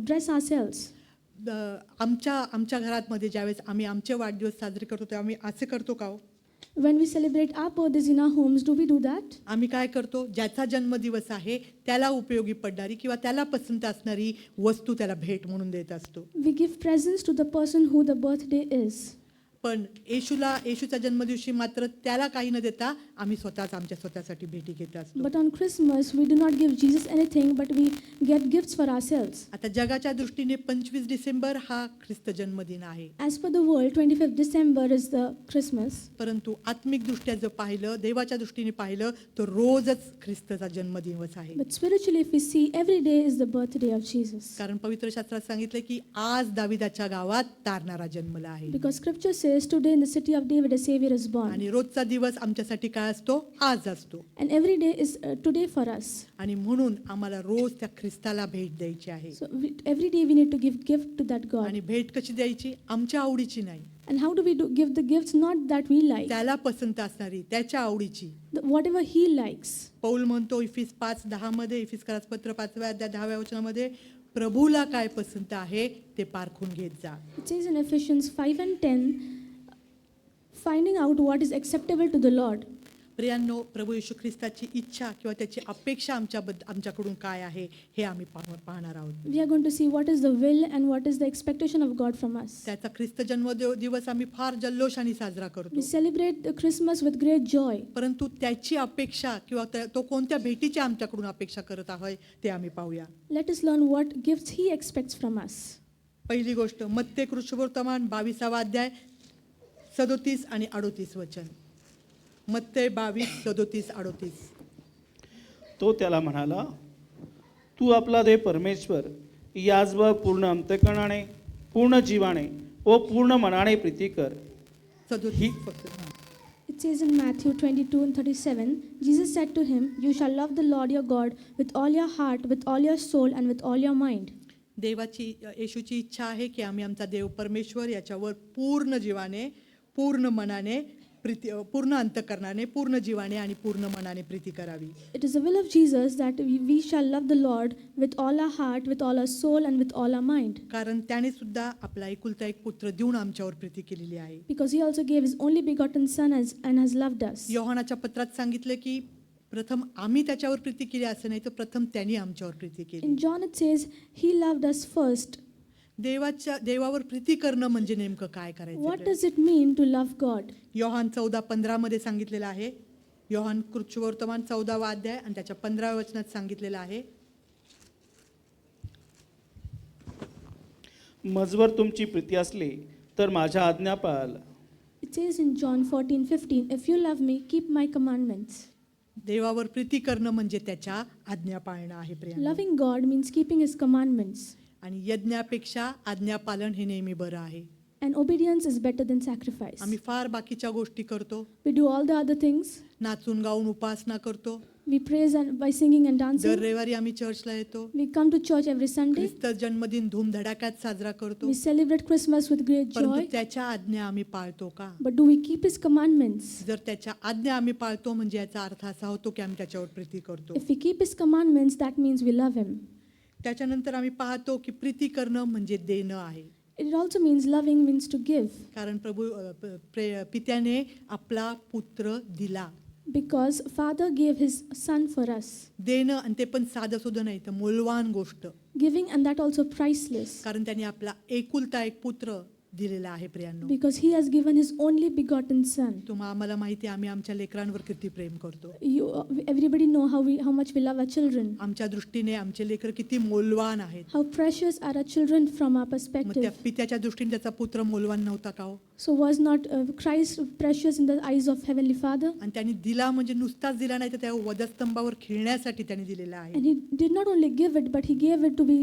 B: dress ourselves.
D: आमच्या घरामध्ये ज्यावेळेस आम्ही आमचे वाढदिवस साजरे करतो तेव्हा आम्ही असे करतो का हो?
B: When we celebrate our birthdays in our homes, do we do that?
D: आम्ही काय करतो, ज्याचा जन्मदिवस आहे त्याला उपयोगी पडणारी किंवा त्याला पसंत असणारी वस्तू त्याला भेट म्हणून देत असतो.
B: We give presents to the person who the birthday is.
D: पण येशूच्या जन्मदिवशी मात्र त्याला काही न देता आम्ही स्वतःच आमच्या स्वतःसाठी भेटी घेत असतो.
B: But on Christmas, we do not give Jesus anything, but we get gifts for ourselves.
D: आता जगाच्या दृष्टीने 25 डिसेंबर हा ख्रिस्त जन्मदिन आहे,
B: As per the world, 25th December is the Christmas.
D: परंतु आत्मिक दृष्ट्या जर पाहिलं, देवाच्या दृष्टीने पाहिलं तर रोजच ख्रिस्ताचा जन्मदिवस आहे.
B: But spiritually, if we see, every day is the birthday of Jesus.
D: कारण पवित्र शास्त्रात सांगितलं की आज दाविदाच्या गावात तारणारा जन्मला आहे.
B: Because scripture says, today in the city of David a Savior is born.
D: आणि रोजचा दिवस आमच्यासाठी काय असतो, आज असतो.
B: And every day is today for us.
D: आणि म्हणून आम्हाला रोज त्या ख्रिस्ताला भेट द्यायची आहे.
B: So every day we need to give gift to that God.
D: आणि भेट कशी द्यायची, आमच्या आवडीची नाही,
B: And how do we give the gifts? Not that we like,
D: त्याला पसंत असणारी, त्याच्या आवडीची.
B: whatever He likes.
D: पौल म्हणतो इफिस 5:10 मध्ये, इफिसकरास पत्र 5व्या अध्याय 10व्या वचनामध्ये, प्रभूला काय पसंत आहे ते पारखून घेत जा.
B: It says in Ephesians 5 and 10, finding out what is acceptable to the Lord.
D: प्रियांनो, प्रभू येशू ख्रिस्ताची इच्छा किंवा त्याची अपेक्षा आमच्याकडून काय आहे हे आम्ही पाहणार आहोत.
B: We are going to see what is the will and what is the expectation of God from us.
D: त्याचा ख्रिस्त जन्मदिवस आम्ही फार जल्लोषाने साजरा
B: We
D: करतो,
B: celebrate the Christmas with great joy.
D: परंतु त्याची अपेक्षा किंवा तो कोणत्या भेटीची आमच्याकडून अपेक्षा करत आहे ते आम्ही पाहूया.
B: Let us learn what gifts He expects from us.
D: पहिली गोष्ट, मत्ते कृष्णवर्तमान 22वा अध्याय 37 आणि 38 वचन. मत्ते 22, 37, 38.
E: तो त्याला म्हणाला, तू आपला देव परमेश्वर याचवर पूर्ण अंतकरणाने, पूर्ण जीवाने व पूर्ण मनाने प्रीती कर.
D: 37 फक्त. हां.
B: It says in Matthew 22 and 37, Jesus said to him, You shall love the Lord your God with all your heart, with all your soul, and with all your mind.
D: येशूची इच्छा आहे की आम्ही आमचा देव परमेश्वर याच्यावर पूर्ण जीवाने, पूर्ण मनाने, पूर्ण अंतकरणाने, पूर्ण जीवाने आणि पूर्ण मनाने प्रीती करावी.
B: It is the will of Jesus that we shall love the Lord with all our heart, with all our soul, and with all our mind.
D: कारण त्याने सुद्धा आपला एकुलता एक पुत्र देऊन आमच्यावर प्रीती केलेली आहे.
B: Because He also gave His only begotten Son and has loved us.
D: योहानाच्या पत्रात सांगितलं की प्रथम आम्ही त्याच्यावर प्रीती केली असं नाही, तर प्रथम त्यांनी आमच्यावर प्रीती केली.
B: In John it says, He loved us first.
D: देवावर प्रीती करणं म्हणजे नेमकं काय
B: What
D: करायचं?
B: does it mean to love God?
D: Yohan 14:15 मध्ये सांगितलेलं आहे. योहान कृष्णवर्तमान 14वा अध्याय आणि त्याच्या 15व्या वचनात सांगितलेलं आहे,
E: मजवर तुमची प्रीती असली तर माझ्या आज्ञा पाळाल.
B: It says in John 14:15, If you love me, keep my commandments.
D: देवावर प्रीती करणं म्हणजे त्याच्या आज्ञा पाळणं आहे प्रियांनो.
B: Loving God means keeping His commandments.
D: आणि यज्ञापेक्षा आज्ञा पालन हे नेहमी बरं आहे.
B: And obedience is better than sacrifice.
D: आम्ही फार बाकीच्या गोष्टी करतो,
B: We do all the other things.
D: नाचून गाऊन उपासना करतो,
B: We praise by singing and
D: दर
B: dancing.
D: रविवारी आम्ही चर्चला येतो,
B: We come to church every Sunday.
D: ख्रिस्त जन्मदिन धूमधडाक्यात साजरा करतो,
B: We celebrate Christmas with great
D: परंतु
B: joy.
D: त्याच्या आज्ञा आम्ही पाळतो का?
B: But do we keep His commandments?
D: जर त्याच्या आज्ञा आम्ही पाळतो म्हणजे याचा अर्थ असा होतो की आम्ही त्याच्यावर प्रीती करतो.
B: If we keep His commandments, that means we love Him.
D: त्याच्यानंतर आम्ही पाहतो की प्रीती करणं म्हणजे देणं आहे.
B: It also means loving means to give.
D: कारण पित्याने आपला पुत्र दिला.
B: Because Father gave His Son for us.
D: देणं, आणि ते पण साधं सुद्धा नाही, तर मूल्यवान गोष्ट.
B: Giving, and that also priceless.
D: कारण त्याने आपला एकुलता एक पुत्र दिलेला आहे प्रियांनो.
B: because He has given His only begotten Son.
D: आम्हाला माहिती आहे आम्ही आमच्या लेकरांवर किती प्रेम करतो.
B: Everybody know how much we love our children.
D: आमच्या दृष्टीने आमचे लेकर किती मौल्यवान आहेत.
B: How precious are our children from our
D: मग त्या
B: perspective.
D: पित्याच्या दृष्टीने त्याचा पुत्र मौल्यवान नव्हता का हो?
B: So was not Christ precious in the eyes of Heavenly Father?
D: आणि त्यांनी दिला म्हणजे नुसताच दिला नाही तर त्या वधस्तंभावर खेळण्यासाठी त्यांनी दिलेला आहे.
B: And He did not only give it, but He gave it to be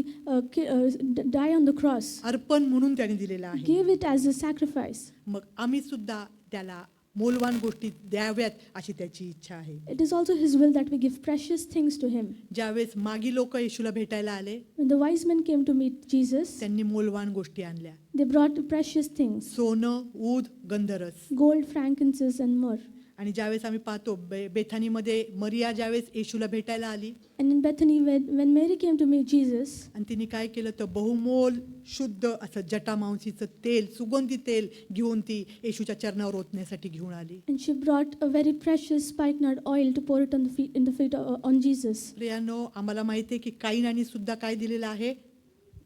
B: die on the cross.
D: अर्पण म्हणून त्यांनी दिलेला आहे.
B: Gave it as a sacrifice.
D: मग आम्ही सुद्धा त्याला मौल्यवान गोष्टी द्याव्यात अशी त्याची इच्छा आहे.
B: It is also His will that we give precious things to Him.
D: ज्यावेळेस मागी लोक येशूला भेटायला आले
B: When the wise men came to meet Jesus,
D: त्यांनी मौल्यवान गोष्टी आणल्या.
B: they brought precious things,
D: सोनं, ऊद, गंधरस.
B: gold, frankincense, and myrrh.
D: आणि ज्यावेळेस आम्ही पाहतो बेथानीमध्ये मरिया ज्यावेळेस येशूला भेटायला आली
B: And in Bethany, when Mary came to meet Jesus,
D: आणि तिने काय केलं तर बहुमोल शुद्ध असं जटामांसीचं तेल, सुगंधी तेल घेऊन ती येशूच्या चरणावर ओतण्यासाठी घेऊन आली.
B: and she brought a very precious spikenard oil to pour it on the feet on Jesus.
D: प्रियानो, आम्हाला माहिती आहे की काईनाने सुद्धा काय दिलेलं आहे,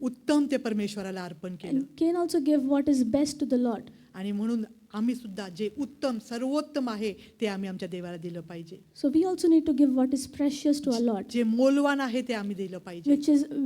D: उत्तम ते परमेश्वराला अर्पण केलं.
B: And Cain also gave what is best to the Lord.
D: आणि म्हणून आम्ही सुद्धा जे उत्तम सर्वोत्तम आहे ते आम्ही आमच्या देवाला दिलं पाहिजे.
B: So we also need to give what is precious to our Lord,
D: जे मौल्यवान आहे ते आम्ही दिलं पाहिजे.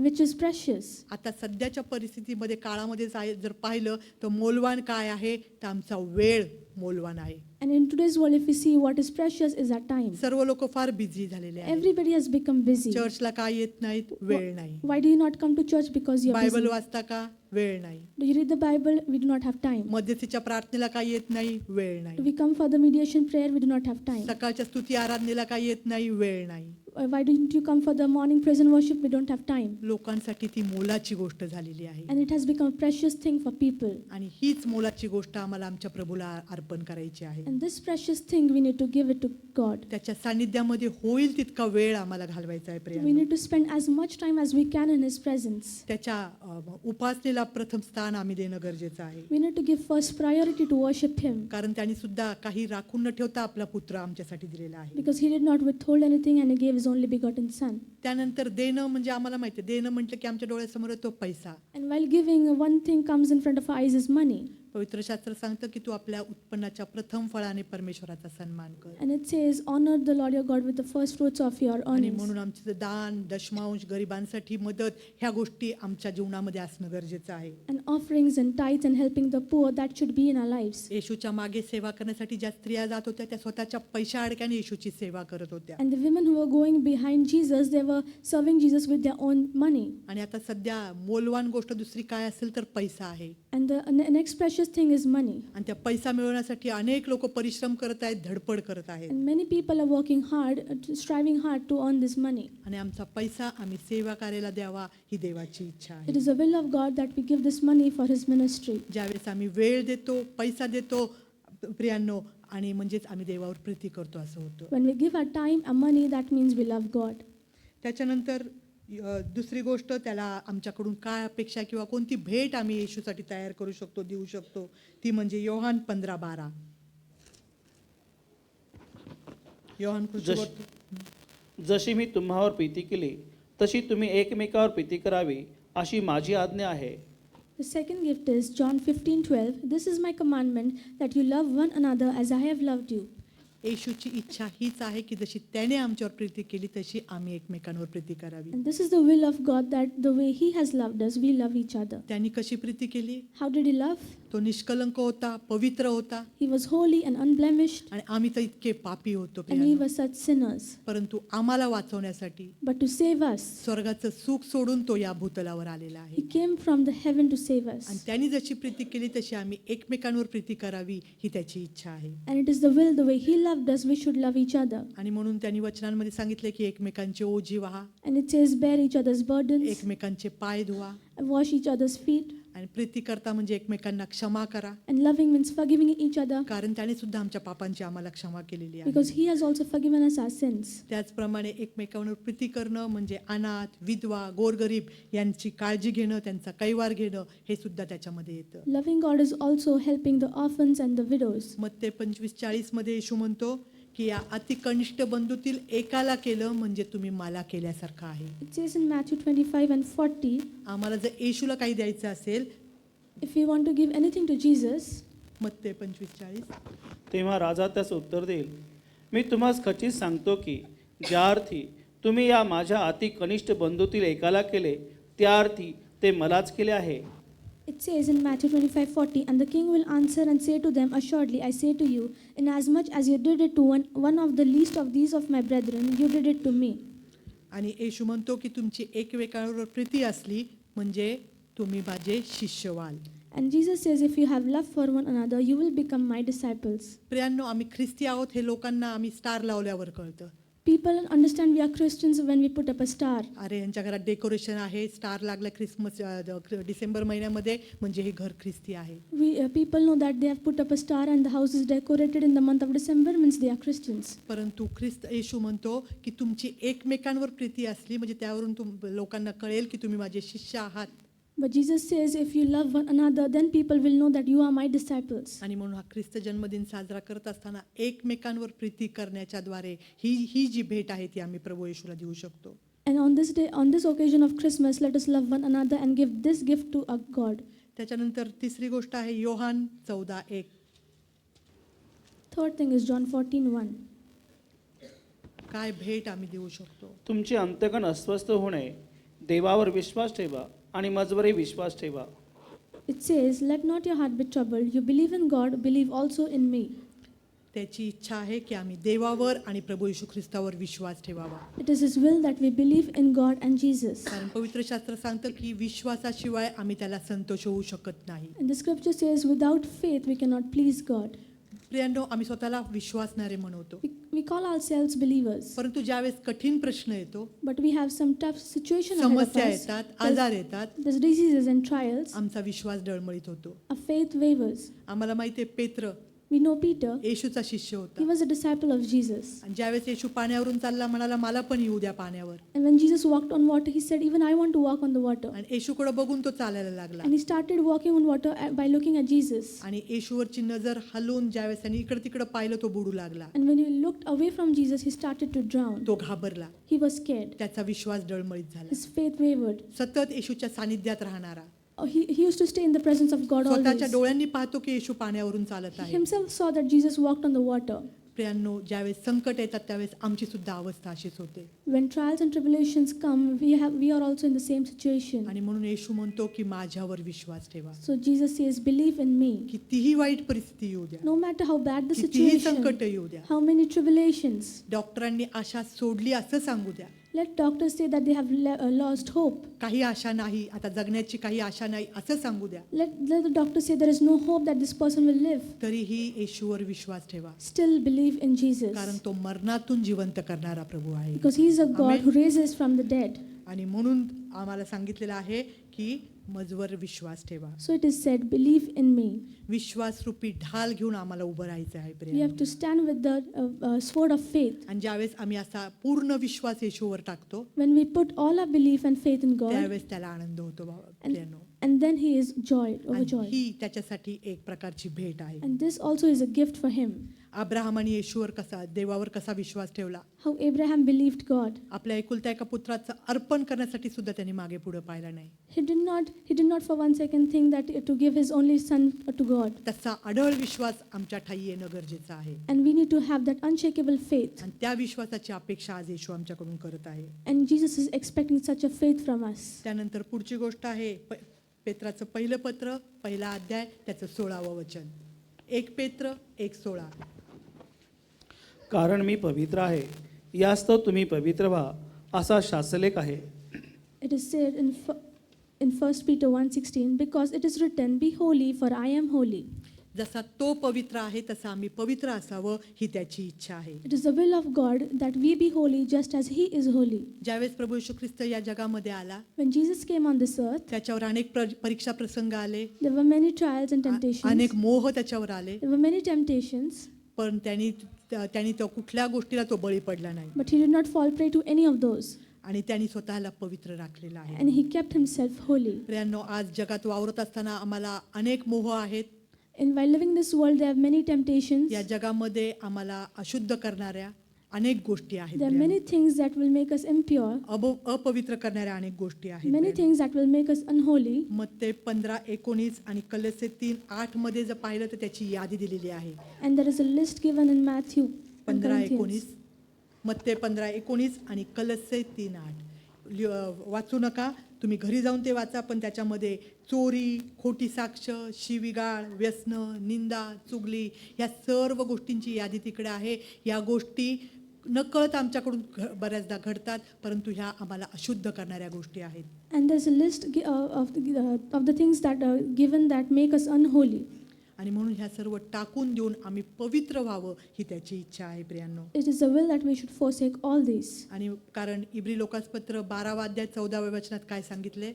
B: which is precious.
D: आता सध्याच्या परिस्थितीमध्ये काळामध्ये जर पाहिलं तर मौल्यवान काय आहे तर आमचा वेळ मौल्यवान आहे.
B: And in today's world, if we see what is precious is our time.
D: सर्व लोक फार बिझी झालेले आहेत.
B: Everybody has become busy.
D: चर्चला काय येत नाहीत, वेळ नाही.
B: Why do you not come to church? Because you are
D: Bible
B: busy.
D: वाचता का, वेळ नाही.
B: Do you read the Bible? We do not have time.
D: मध्यस्थीच्या प्रार्थनेला काय येत नाही, वेळ
B: Do
D: नाही.
B: we come for the mediation prayer? We do not have time.
D: सकाळच्या स्तुती आराधनेला काय येत नाही, वेळ नाही.
B: Why don't you come for the morning praise and worship? We don't have time.
D: लोकांसाठी ती मोलाची गोष्ट झालेली आहे.
B: And it has become a precious thing for people.
D: आणि हीच मोलाची गोष्ट आम्हाला आमच्या प्रभूला अर्पण करायची आहे.
B: And this precious thing, we need to give it to God.
D: त्याच्या सानिध्यामध्ये होईल तितका वेळ आम्हाला घालवायचा आहे
B: We
D: Priya.
B: need to spend as much time as we can in His presence.
D: त्याच्या उपासनेला प्रथम स्थान आम्ही देणं गरजेचं आहे.
B: We need to give first priority to worship Him.
D: कारण त्यांनी सुद्धा काही राखून न ठेवता आपला पुत्र आमच्यासाठी दिलेला आहे.
B: Because He did not withhold anything and He gave His only begotten Son.
D: त्यानंतर देणं म्हणजे आम्हाला माहिती आहे, देणं म्हटलं की आमच्या डोळ्यासमोर येतो पैसा.
B: And while giving, one thing comes in front of our eyes is money.
D: पवित्र शास्त्र सांगतं की तू आपल्या उत्पन्नाच्या प्रथम फळाने परमेश्वराचा सन्मान कर.
B: And it says, honor the Lord your God with the first fruits of your
D: आणि
B: earnings.
D: म्हणून आमचं दान, दशमांश, गरिबांसाठी मदत ह्या गोष्टी आमच्या जीवनामध्ये असणं गरजेचं आहे.
B: And offerings and tithes and helping the poor, that should be in our lives.
D: येशूच्या मागे सेवा करण्यासाठी ज्या स्त्रिया जात होत्या त्या स्वतःच्या पैशा अडक्याने येशूची सेवा करत होत्या.
B: And the women who were going behind Jesus, they were serving Jesus with their own money.
D: आणि आता सध्या मौल्यवान गोष्ट दुसरी काय असेल तर पैसा आहे.
B: And the next precious thing is money.
D: आणि त्या पैसा मिळवण्यासाठी अनेक लोक परिश्रम करत आहेत, धडपड करत आहेत.
B: And many people are working hard, striving hard to earn this money.
D: आणि आमचा पैसा आम्ही सेवा कार्याला द्यावा ही देवाची इच्छा
B: It
D: आहे.
B: is the will of God that we give this money for His ministry.
D: ज्यावेळेस आम्ही वेळ देतो, पैसा देतो प्रियांनो, आणि म्हणजेच आम्ही देवावर प्रीती करतो असं होतं.
B: When we give our time and money, that means we love God.
D: त्याच्यानंतर दुसरी गोष्ट, त्याला आमच्याकडून काय अपेक्षा किंवा कोणती भेट आम्ही येशूसाठी तयार करू शकतो, देऊ शकतो, ती म्हणजे योहान 15:12. योहान कृष्ण
E: जशी मी तुम्हावर प्रीती केली तशी तुम्ही एकमेकावर प्रीती करावी अशी माझी आज्ञा आहे.
B: The second gift is John 15:12. This is my commandment, that you love one another as I have loved you.
D: येशूची इच्छा हीच आहे की जशी त्याने आमच्यावर प्रीती केली तशी आम्ही एकमेकांवर प्रीती करावी.
B: And this is the will of God, that the way He has loved us, we love each other.
D: त्यांनी कशी प्रीती केली?
B: How did He love?
D: तो निष्कलंक होता, पवित्र होता,
B: He was holy and unblemished,
D: आणि आम्ही तर इतके पापी होतो
B: and we
D: प्रियांनो.
B: were such sinners.
D: परंतु आम्हाला वाचवण्यासाठी
B: But to save us,
D: स्वर्गाचं सुख सोडून तो या भूतलावर आलेला
B: He
D: आहे.
B: came from the heaven to save
D: आणि
B: us.
D: त्यांनी जशी प्रीती केली तशी आम्ही एकमेकांवर प्रीती करावी ही त्याची इच्छा आहे.
B: And it is the will, the way He loved us, we should love each other.
D: आणि म्हणून त्यांनी वचनांमध्ये सांगितले की एकमेकांचे ओझी व्हा,
B: And it says, bear each other's burdens,
D: एकमेकांचे पाय धुवा,
B: wash each other's feet.
D: आणि प्रीती करता म्हणजे एकमेकांना क्षमा करा,
B: And loving means forgiving each other,
D: कारण त्याने सुद्धा आमच्या पापांची आम्हाला क्षमा केलेली आहे.
B: because He has also forgiven us our sins.
D: त्याचप्रमाणे एकमेकांवर प्रीती करणं म्हणजे अनाथ, विधवा, गोरगरीब यांची काळजी घेणं, त्यांचा कैवार घेणं, हे सुद्धा त्याच्यामध्ये येतं.
B: Loving God is also helping the orphans and the widows.
D: मत्ते 25:40 मध्ये येशू म्हणतो की या अति कनिष्ठ बंधूतील एकाला केलं म्हणजे तुम्ही मला केल्यासारखं आहे.
B: It says in Matthew 25 and 40,
D: आम्हाला जर येशूला काही द्यायचं असेल
B: If we want to give anything to Jesus,
D: मत्ते 25:40.
E: तेव्हा राजा त्यास उत्तर देईल, मी तुम्हास खचित सांगतो की ज्या अर्थी तुम्ही या माझ्या अति कनिष्ठ बंधूतील एकाला केले त्या अर्थी ते मलाच केले आहे.
B: it says in Matthew 25:40, and the king will answer and say to them, assuredly I say to you, inasmuch as you did it to one of the least of these of my brethren, you did it to me.
D: आणि येशू म्हणतो की तुमची एकमेकांवर प्रीती असली म्हणजे तुम्ही माझे शिष्य व्हाल.
B: And Jesus says, if you have love for one another, you will become my disciples.
D: प्रियांनो, आम्ही ख्रिस्ती आहोत हे लोकांना आम्ही स्टार लावल्यावर कळतं.
B: People understand we are Christians when we put up a star.
D: अरे यांच्या घरात डेकोरेशन आहे, स्टार लागला क्रिसमस डिसेंबर महिन्यामध्ये म्हणजे हे घर ख्रिस्ती आहे.
B: People know that they have put up a star and the house is decorated in the month of December, means they are Christians.
D: परंतु ख्रिस्त येशू म्हणतो की तुमची एकमेकांवर प्रीती असली म्हणजे त्यावरून लोकांना कळेल की तुम्ही माझे शिष्य आहात.
B: But Jesus says, if you love one another, then people will know that you are my disciples.
D: आणि म्हणून हा ख्रिस्त जन्मदिन साजरा करत असताना एकमेकांवर प्रीती करण्याच्या द्वारे ही जी भेट आहे ती आम्ही प्रभू येशूला देऊ शकतो.
B: And on this day, on this occasion of Christmas, let us love one another and give this gift to our God.
D: त्याच्यानंतर तिसरी गोष्ट आहे Yohan 14:1.
B: Third thing is John 14:1.
D: काय भेट आम्ही देऊ शकतो.
E: तुमचे अंतकण अस्वस्थ होणे, देवावर विश्वास ठेवा आणि मजवरही विश्वास ठेवा.
B: It says, let not your heart be troubled. You believe in God, believe also in me.
D: त्याची इच्छा आहे की आम्ही देवावर आणि प्रभू येशू ख्रिस्तावर विश्वास ठेवावा.
B: It is His will that we believe in God and Jesus.
D: कारण पवित्र शास्त्र सांगतं की विश्वासाशिवाय आम्ही त्याला संतोष होऊ शकत नाही.
B: And the scripture says, without faith we cannot please God.
D: प्रियांनो, आम्ही स्वतःला विश्वासणारे म्हणवतो,
B: We call ourselves believers.
D: परंतु ज्यावेळेस कठीण प्रश्न येतो,
B: But we have some tough situation ahead of
D: समस्या
B: us.
D: येतात, आजार येतात,
B: There's diseases and trials.
D: आमचा विश्वास डळमळीत होतो.
B: Our faith wavers.
D: आम्हाला माहिती आहे पेत्र
B: We know Peter.
D: येशूचा शिष्य
B: He
D: होता.
B: was a disciple of Jesus.
D: आणि ज्यावेळेस येशू पाण्यावरून चालला म्हणाला मला पण येऊ द्या पाण्यावर.
B: And when Jesus walked on water, he said, even I want to walk on the water.
D: आणि येशूकडे बघून तो चालायला लागला.
B: And he started walking on water by looking at Jesus.
D: आणि येशूवरची नजर हलवून ज्यावेळेस त्याने इकडे तिकडे पाहिलं तो बुडू लागला.
B: And when he looked away from Jesus, he started to drown.
D: तो घाबरला.
B: He was scared.
D: त्याचा विश्वास डळमळीत झाला.
B: His faith wavered.
D: सतत येशूच्या सानिध्यात राहणारा,
B: He used to stay in the presence of God
D: स्वतःच्या
B: always.
D: डोळ्यांनी पाहतो की येशू पाण्यावरून चालत
B: He
D: आहे.
B: himself saw that Jesus walked on the water.
D: प्रियांनो, ज्यावेळेस संकट येतात त्यावेळेस आमची सुद्धा अवस्था अशीच होते.
B: When trials and tribulations come, we are also in the same situation.
D: आणि म्हणून येशू म्हणतो की माझ्यावर विश्वास ठेवा.
B: So Jesus says, believe in me.
D: कितीही वाईट परिस्थिती येऊ द्या,
B: No matter how bad the
D: कितीही
B: situation,
D: संकट येऊ द्या,
B: how many tribulations,
D: डॉक्टरांनी आशा सोडली असं सांगू द्या,
B: let doctors say that they have lost hope.
D: काही आशा नाही, आता जगण्याची काही आशा नाही असं सांगू द्या,
B: Let the doctors say there is no hope that this person will live.
D: तरीही येशूवर विश्वास ठेवा.
B: Still believe in Jesus.
D: कारण तो मरणातून जिवंत करणारा प्रभू आहे.
B: Because He is a God
D: Amen.
B: who raises from the dead.
D: आणि म्हणून आम्हाला सांगितलेलं आहे की मजवर विश्वास ठेवा.
B: So it is said, believe in me.
D: विश्वास रूपी ढाल घेऊन आम्हाला उभं राहायचं आहे
B: We
D: प्रिय.
B: have to stand with the sword of faith.
D: आणि ज्यावेळेस आम्ही असा पूर्ण विश्वास येशूवर टाकतो
B: When we put all our belief and faith in God,
D: त्यावेळेस त्याला आनंद होतो प्रियानो.
B: and then He is joyed,
D: आणि
B: overjoyed.
D: ही त्याच्यासाठी एक प्रकारची भेट आहे.
B: And this also is a gift for him.
D: Abraham आणि येशूवर कसा, देवावर कसा विश्वास ठेवला.
B: How Abraham believed God.
D: आपल्या एकुलत्या एका पुत्राचं अर्पण करण्यासाठी सुद्धा त्यांनी मागे पुढे पाहिला नाही.
B: He did not for one second think that to give his only son to God.
D: तसा अढळ विश्वास आमच्या ठाई येणं गरजेचं आहे.
B: And we need to have that unshakable faith.
D: आणि त्या विश्वासाची अपेक्षा आज येशू आमच्याकडून करत आहे.
B: And Jesus is expecting such a faith from us.
D: त्यानंतर पुढची गोष्ट आहे पेत्राचं पहिलं पत्र, पहिला अध्याय, त्याचं 16वं वचन. 1 पेत्र 1:16.
E: कारण मी पवित्र आहे, यास्तव तुम्ही पवित्र व्हा, असा शास्त्रलेख आहे.
B: It is said in 1 Peter 1:16, because it is written, be holy for I am holy.
D: जसा तो पवित्र आहे तसा आम्ही पवित्र असावं ही त्याची इच्छा आहे.
B: It is the will of God that we be holy just as He is holy.
D: ज्यावेळेस प्रभू येशू ख्रिस्त या जगामध्ये आला,
B: When Jesus came on this earth,
D: त्याच्यावर अनेक परीक्षा प्रसंग आले,
B: there were many trials and temptations.
D: अनेक मोह त्याच्यावर आले,
B: There were many temptations,
D: पण त्यांनी तो कुठल्या गोष्टीला तो बळी पडला नाही.
B: but He did not fall prey to any of those.
D: आणि त्यांनी स्वतःला पवित्र राखलेलं आहे.
B: And He kept Himself holy.
D: प्रियांनो, आज जगात वावरत असताना आम्हाला अनेक मोह आहेत.
B: And while living this world, there are many temptations.
D: या जगामध्ये आम्हाला अशुद्ध करणाऱ्या, अनेक गोष्टी आहेत
B: There are many things that will make us impure,
D: अपवित्र करणाऱ्या अनेक गोष्टी आहेत
B: many things that will make us unholy.
D: मत्ते 15:19 आणि कलोसे 3:8 मध्ये जर पाहिलं तर त्याची यादी दिलेली आहे.
B: And there is a list given in Matthew and
D: 15:19
B: Corinthians.
D: मत्ते 15:19 आणि कलोसे 3:8 वाचू नका, तुम्ही घरी जाऊन ते वाचा. पण त्याच्यामध्ये चोरी, खोटी साक्ष, शिवीगाळ, व्यसन, निंदा, चुगली या सर्व गोष्टींची यादी तिकडे आहे. या गोष्टी नकळत आमच्याकडून बऱ्याचदा घडतात, परंतु ह्या आम्हाला अशुद्ध करणाऱ्या गोष्टी आहेत.
B: And there's a list of the things that are given that make us unholy.
D: आणि म्हणून ह्या सर्व टाकून देऊन आम्ही पवित्र व्हावं ही त्याची इच्छा आहे प्रियांनो.
B: It is the will that we should forsake all these.
D: आणि कारण इब्री लोकासपत्र 12 अध्याय 14 वचनात काय सांगितले?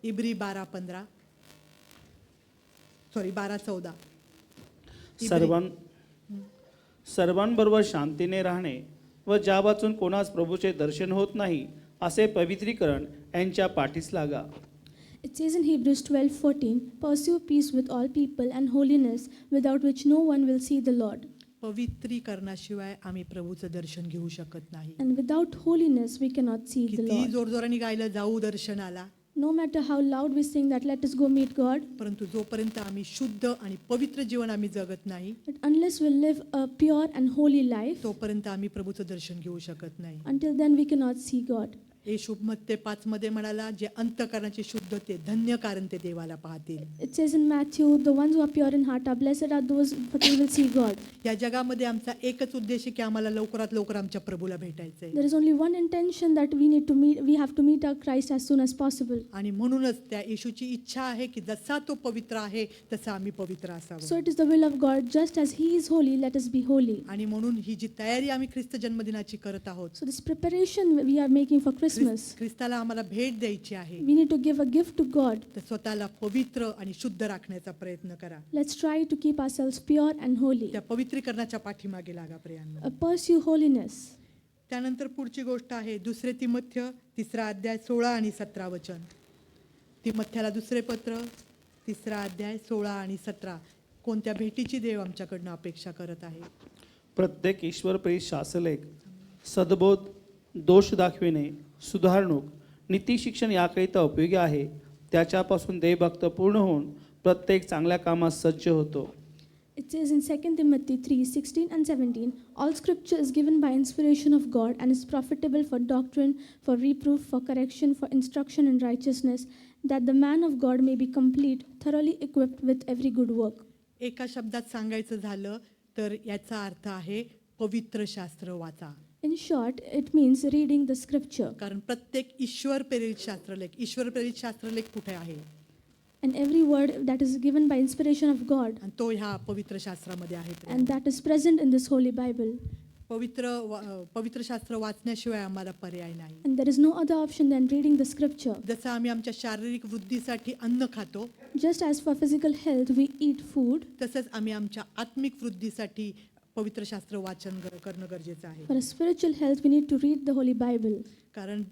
D: इब्री 12:15 सॉरी 12:14
E: सर्वांबरोबर शांतीने राहणे व ज्या वाचून कोणास प्रभूचे दर्शन होत नाही असे पवित्रीकरण यांच्या पाठीस लागा.
B: It says in Hebrews 12:14, pursue peace with all people and holiness, without which no one will see the Lord.
D: पवित्रीकरणाशिवाय आम्ही प्रभूचं दर्शन घेऊ शकत नाही.
B: And without holiness we cannot see the
D: किती
B: Lord.
D: जोरजोराने गायलं जाऊ दर्शनाला,
B: No matter how loud we sing that let us go meet God,
D: परंतु जोपर्यंत आम्ही शुद्ध आणि पवित्र जीवन आम्ही जगत नाही,
B: but unless we live a pure and holy life,
D: तोपर्यंत आम्ही प्रभूचं दर्शन घेऊ शकत नाही.
B: until then we cannot see God.
D: येशू मत्ते 5 मध्ये म्हणाला, जे अंतःकरणाचे शुद्ध ते धन्य, कारण ते देवाला पाहतील.
B: It says in Matthew, the ones who are pure in heart are blessed are those, for they will see God.
D: या जगामध्ये आमचा एकच उद्देश आहे की आम्हाला लवकरात लवकर आमच्या प्रभूला भेटायचंय.
B: There is only one intention that we have to meet our Christ as soon as possible.
D: आणि म्हणूनच त्या येशूची इच्छा आहे की जसा तो पवित्र आहे तसा आम्ही पवित्र
B: So
D: असावं.
B: it is the will of God, just as He is holy, let us be holy.
D: आणि म्हणून ही जी तयारी आम्ही ख्रिस्त जन्मदिनाची करत आहोत,
B: So this preparation we are making for Christmas,
D: ख्रिस्ताला आम्हाला भेट द्यायची आहे,
B: we need to give a gift to God.
D: तर स्वतःला पवित्र आणि शुद्ध राखण्याचा प्रयत्न करा.
B: Let's try to keep ourselves pure and holy.
D: त्या पवित्रीकरणाच्या पाठीमागे लागा प्रियांनो.
B: Pursue holiness.
D: त्यानंतर पुढची गोष्ट आहे 2 तिमोथेय 3 अध्याय 16 आणि 17 वचन. तिमोथेयाला दुसरे पत्र 3 अध्याय 16 आणि 17. कोणत्या भेटीची देव आमच्याकडनं अपेक्षा करत आहे?
E: प्रत्येक ईश्वरप्रेरित शास्त्रलेख, सद्बोध, दोष दाखविणे, सुधारणूक, नीती शिक्षण याकरिता उपयोगी आहे. त्याच्यापासून देवभक्त पूर्ण होऊन प्रत्येक चांगल्या कामात सज्ज होतो.
B: It says in 2 Timothy 3:16 and 17, all scripture is given by inspiration of God and is profitable for doctrine, for reproof, for correction, for instruction in righteousness, that the man of God may be complete, thoroughly equipped with every good work.
D: एका शब्दात सांगायचं झालं तर याचा अर्थ आहे पवित्र शास्त्र वाचा.
B: In short, it means reading the scripture.
D: कारण प्रत्येक ईश्वर प्रेरित शास्त्रलेख कुठे आहे?
B: And every word that is given by inspiration of God,
D: आणि तो ह्या पवित्र शास्त्रामध्ये आहे.
B: and that is present in this holy Bible.
D: पवित्र शास्त्र वाचण्याशिवाय आम्हाला पर्याय नाही.
B: And there is no other option than reading the scripture.
D: जसं आम्ही आमच्या शारीरिक वृद्धीसाठी अन्न खातो,
B: Just as for physical health we eat food,
D: तसंच आम्ही आमच्या आत्मिक वृद्धीसाठी पवित्र शास्त्र वाचन करणं गरजेचं आहे.
B: for spiritual health we need to read the holy Bible.
D: कारण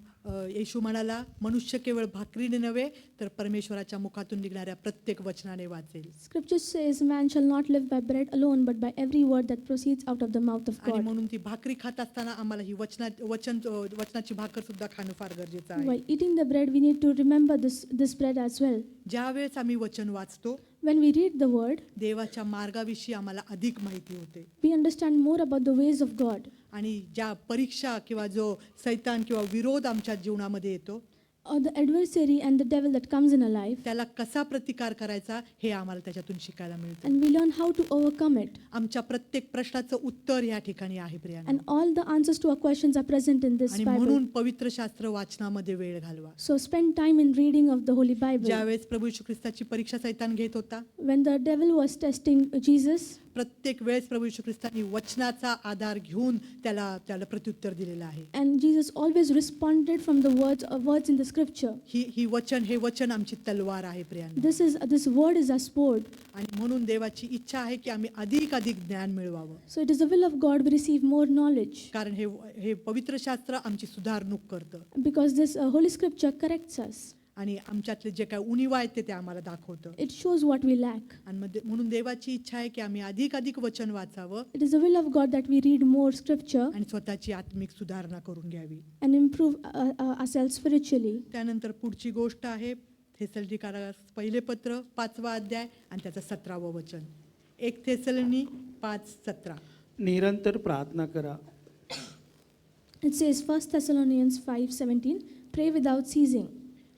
D: येशू म्हणाला, मनुष्य केवळ भाकरीने नव्हे तर परमेश्वराच्या मुखातून निघणाऱ्या प्रत्येक वचनाने वाचेल.
B: Scripture says man shall not live by bread alone but by every word that proceeds out of the mouth of
D: आणि
B: God.
D: म्हणून ती भाकरी खात असताना आम्हाला ही वचनाची भाकर सुद्धा खाणं फार गरजेचं आहे.
B: While eating the bread we need to remember this bread as well.
D: ज्या वेळेस आम्ही वचन वाचतो,
B: When we read the word,
D: देवाच्या मार्गाविषयी आम्हाला अधिक माहिती होते.
B: we understand more about the ways of God.
D: आणि ज्या परीक्षा किंवा जो सैतान किंवा विरोध आमच्या जीवनामध्ये येतो,
B: Or the adversary and the devil that comes in our life,
D: त्याला कसा प्रतिकार करायचा हे आम्हाला त्याच्यातून शिकायला मिळतं.
B: and we learn how to overcome it.
D: आमच्या प्रत्येक प्रश्नाचं उत्तर या ठिकाणी आहे प्रियांनो.
B: And all the answers to our questions are present in this
D: आणि
B: Bible.
D: म्हणून पवित्र शास्त्र वाचनामध्ये वेळ घालवा.
B: So spend time in reading of the Holy Bible.
D: ज्यावेळेस प्रभू येशू ख्रिस्ताची परीक्षा सैतान घेत होता,
B: When the devil was testing Jesus,
D: प्रत्येक वेळेस प्रभू येशू ख्रिस्तांनी वचनाचा आधार घेऊन त्याला प्रत्युत्तर दिलेलं आहे.
B: and Jesus always responded from the words in the scripture.
D: हे वचन आमची तलवार आहे प्रियांनो.
B: This word is our sword.
D: आणि म्हणून देवाची इच्छा आहे की आम्ही अधिक ज्ञान मिळवावं.
B: So it is the will of God we receive more knowledge,
D: कारण हे पवित्र शास्त्र आमची सुधारणूक करतं.
B: because this Holy Scripture corrects us.
D: आणि आमच्यातले जे काय उणीवा आहेत ते आम्हाला दाखवतं.
B: It shows what we lack.
D: आणि म्हणून देवाची इच्छा आहे की आम्ही अधिक वचन वाचावं
B: It is the will of God that we read more scripture
D: आणि स्वतःची आत्मिक सुधारणा करून घ्यावी.
B: and improve ourselves spiritually.
D: त्यानंतर पुढची गोष्ट आहे थेसलनिकांना पहिले पत्र 5वा अध्याय आणि त्याचं 17वं वचन. 1 थेसलनी 5:17.
E: निरंतर प्रार्थना करा.
B: It says 1 Thessalonians 5:17, pray without ceasing.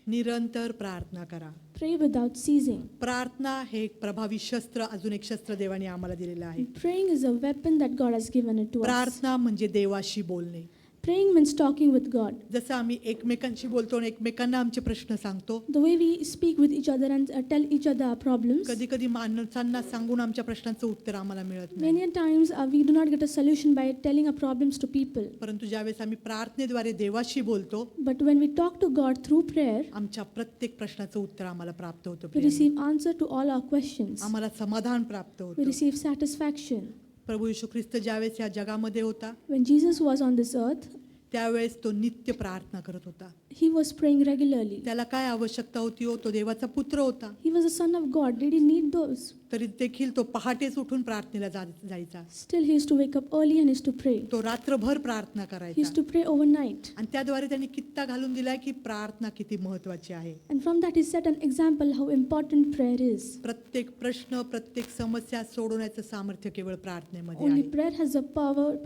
D: निरंतर प्रार्थना करा.
B: Pray without ceasing.
D: प्रार्थना हे एक प्रभावी शस्त्र, अजून एक शस्त्र देवाने आम्हाला दिलेलं आहे.
B: Praying is a weapon that God has given it to us.
D: प्रार्थना म्हणजे देवाशी बोलणे.
B: Praying means talking with God.
D: जसं आम्ही एकमेकांशी बोलतो आणि एकमेकांना आमचे प्रश्न सांगतो,
B: The way we speak with each other and tell each other our problems.
D: कधी कधी माणसांना सांगून आमच्या प्रश्नांचं उत्तर आम्हाला मिळत नाही.
B: Many a times we do not get a solution by telling our problems to people.
D: परंतु ज्यावेळेस आम्ही प्रार्थनेद्वारे देवाशी बोलतो,
B: But when we talk to God through prayer,
D: आमच्या प्रत्येक प्रश्नाचं उत्तर आम्हाला प्राप्त होतं.
B: we
D: प्रियांनो.
B: receive answer to all our questions.
D: आम्हाला समाधान प्राप्त
B: We
D: होतं.
B: receive satisfaction.
D: प्रभू येशू ख्रिस्त ज्यावेळेस या जगामध्ये होता
B: When Jesus was on this earth,
D: त्यावेळेस तो नित्य प्रार्थना करत होता.
B: he was praying regularly.
D: त्याला काय आवश्यकता होती हो? तो देवाचा पुत्र होता.
B: He was a son of God. Did he need those?
D: तरी देखील तो पहाटेच उठून प्रार्थनेला जायचा.
B: Still, he used to wake up early and used to pray.
D: तो रात्रभर प्रार्थना
B: He
D: करायचा.
B: used to pray overnight.
D: आणि त्याद्वारे त्यांनी कित्ता घालून दिलाय की प्रार्थना किती महत्वाची आहे.
B: And from that, he set an example how important prayer is.
D: प्रत्येक प्रश्न, प्रत्येक समस्या सोडवण्याचं सामर्थ्य केवळ प्रार्थनेमध्ये
B: Only
D: आहे.
B: prayer has the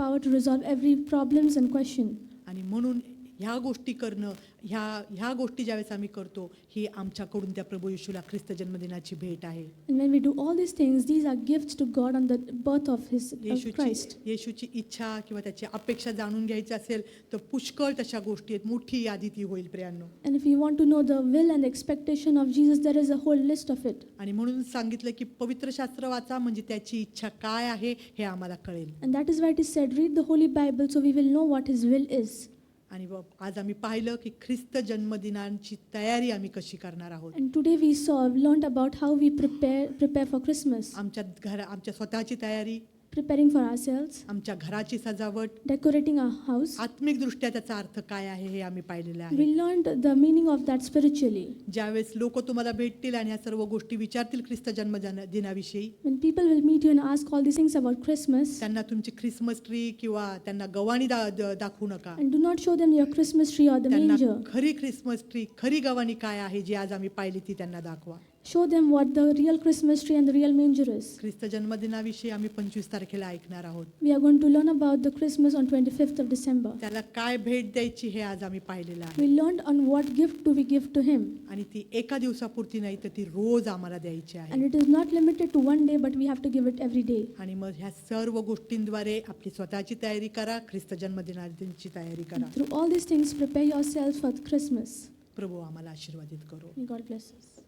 B: power to resolve every problems and question.
D: आणि म्हणून ह्या गोष्टी करणं, ह्या गोष्टी ज्यावेळेस आम्ही करतो, ही आमच्याकडून त्या प्रभू येशूला ख्रिस्त जन्मदिनाची भेट आहे.
B: And when we do all these things, these are gifts to God on the birth of Christ.
D: येशूची इच्छा किंवा त्याची अपेक्षा जाणून घ्यायची असेल तर पुष्कळ तशा गोष्टी आहेत. मोठी यादी ती होईल प्रियांनो.
B: And if you want to know the will and expectation of Jesus, there is a whole list of it.
D: आणि म्हणून सांगितलं की पवित्र शास्त्र वाचा म्हणजे त्याची इच्छा काय आहे हे आम्हाला कळेल.
B: And that is why it is said, read the Holy Bible so we will know what His will is.
D: आणि आज आम्ही पाहिलं की ख्रिस्त जन्मदिनाची तयारी आम्ही कशी करणार आहोत.
B: And today we learned about how we prepare for Christmas.
D: आमच्या स्वतःची तयारी,
B: Preparing for ourselves,
D: आमच्या घराची सजावट,
B: decorating our house.
D: आत्मिक दृष्ट्या त्याचा अर्थ काय आहे हे आम्ही पाहिलेलं
B: We
D: आहे.
B: learned the meaning of that spiritually.
D: ज्यावेळेस लोक तुम्हाला भेटतील आणि ह्या सर्व गोष्टी विचारतील ख्रिस्त जन्मदिनाविषयी,
B: When people will meet you and ask all these things about Christmas,
D: त्यांना तुमची ख्रिसमस ट्री किंवा त्यांना गवाणी दाखवू नका.
B: and do not show them your Christmas tree or the
D: त्यांना
B: manger.
D: खरी ख्रिसमस ट्री, खरी गवाणी काय आहे जी आज आम्ही पाहिली ती त्यांना दाखवा.
B: Show them what the real Christmas tree and the real manger is.
D: ख्रिस्त जन्मदिनाविषयी आम्ही 25 तारखेला ऐकणार आहोत.
B: We are going to learn about the Christmas on 25th of December.
D: त्याला काय भेट द्यायची हे आज आम्ही पाहिलेलं आहे.
B: We learned on what gift do we give to Him.
D: आणि ती एका दिवसापुरती नाही तर ती रोज आम्हाला द्यायची आहे.
B: And it is not limited to one day, but we have to give it every day.
D: आणि मग ह्या सर्व गोष्टींद्वारे आपली स्वतःची तयारी करा, ख्रिस्त जन्मदिनाची तयारी करा.
B: Through all these things, prepare yourself for Christmas.
D: प्रभू आम्हाला आशीर्वादित करो.
B: May God bless us.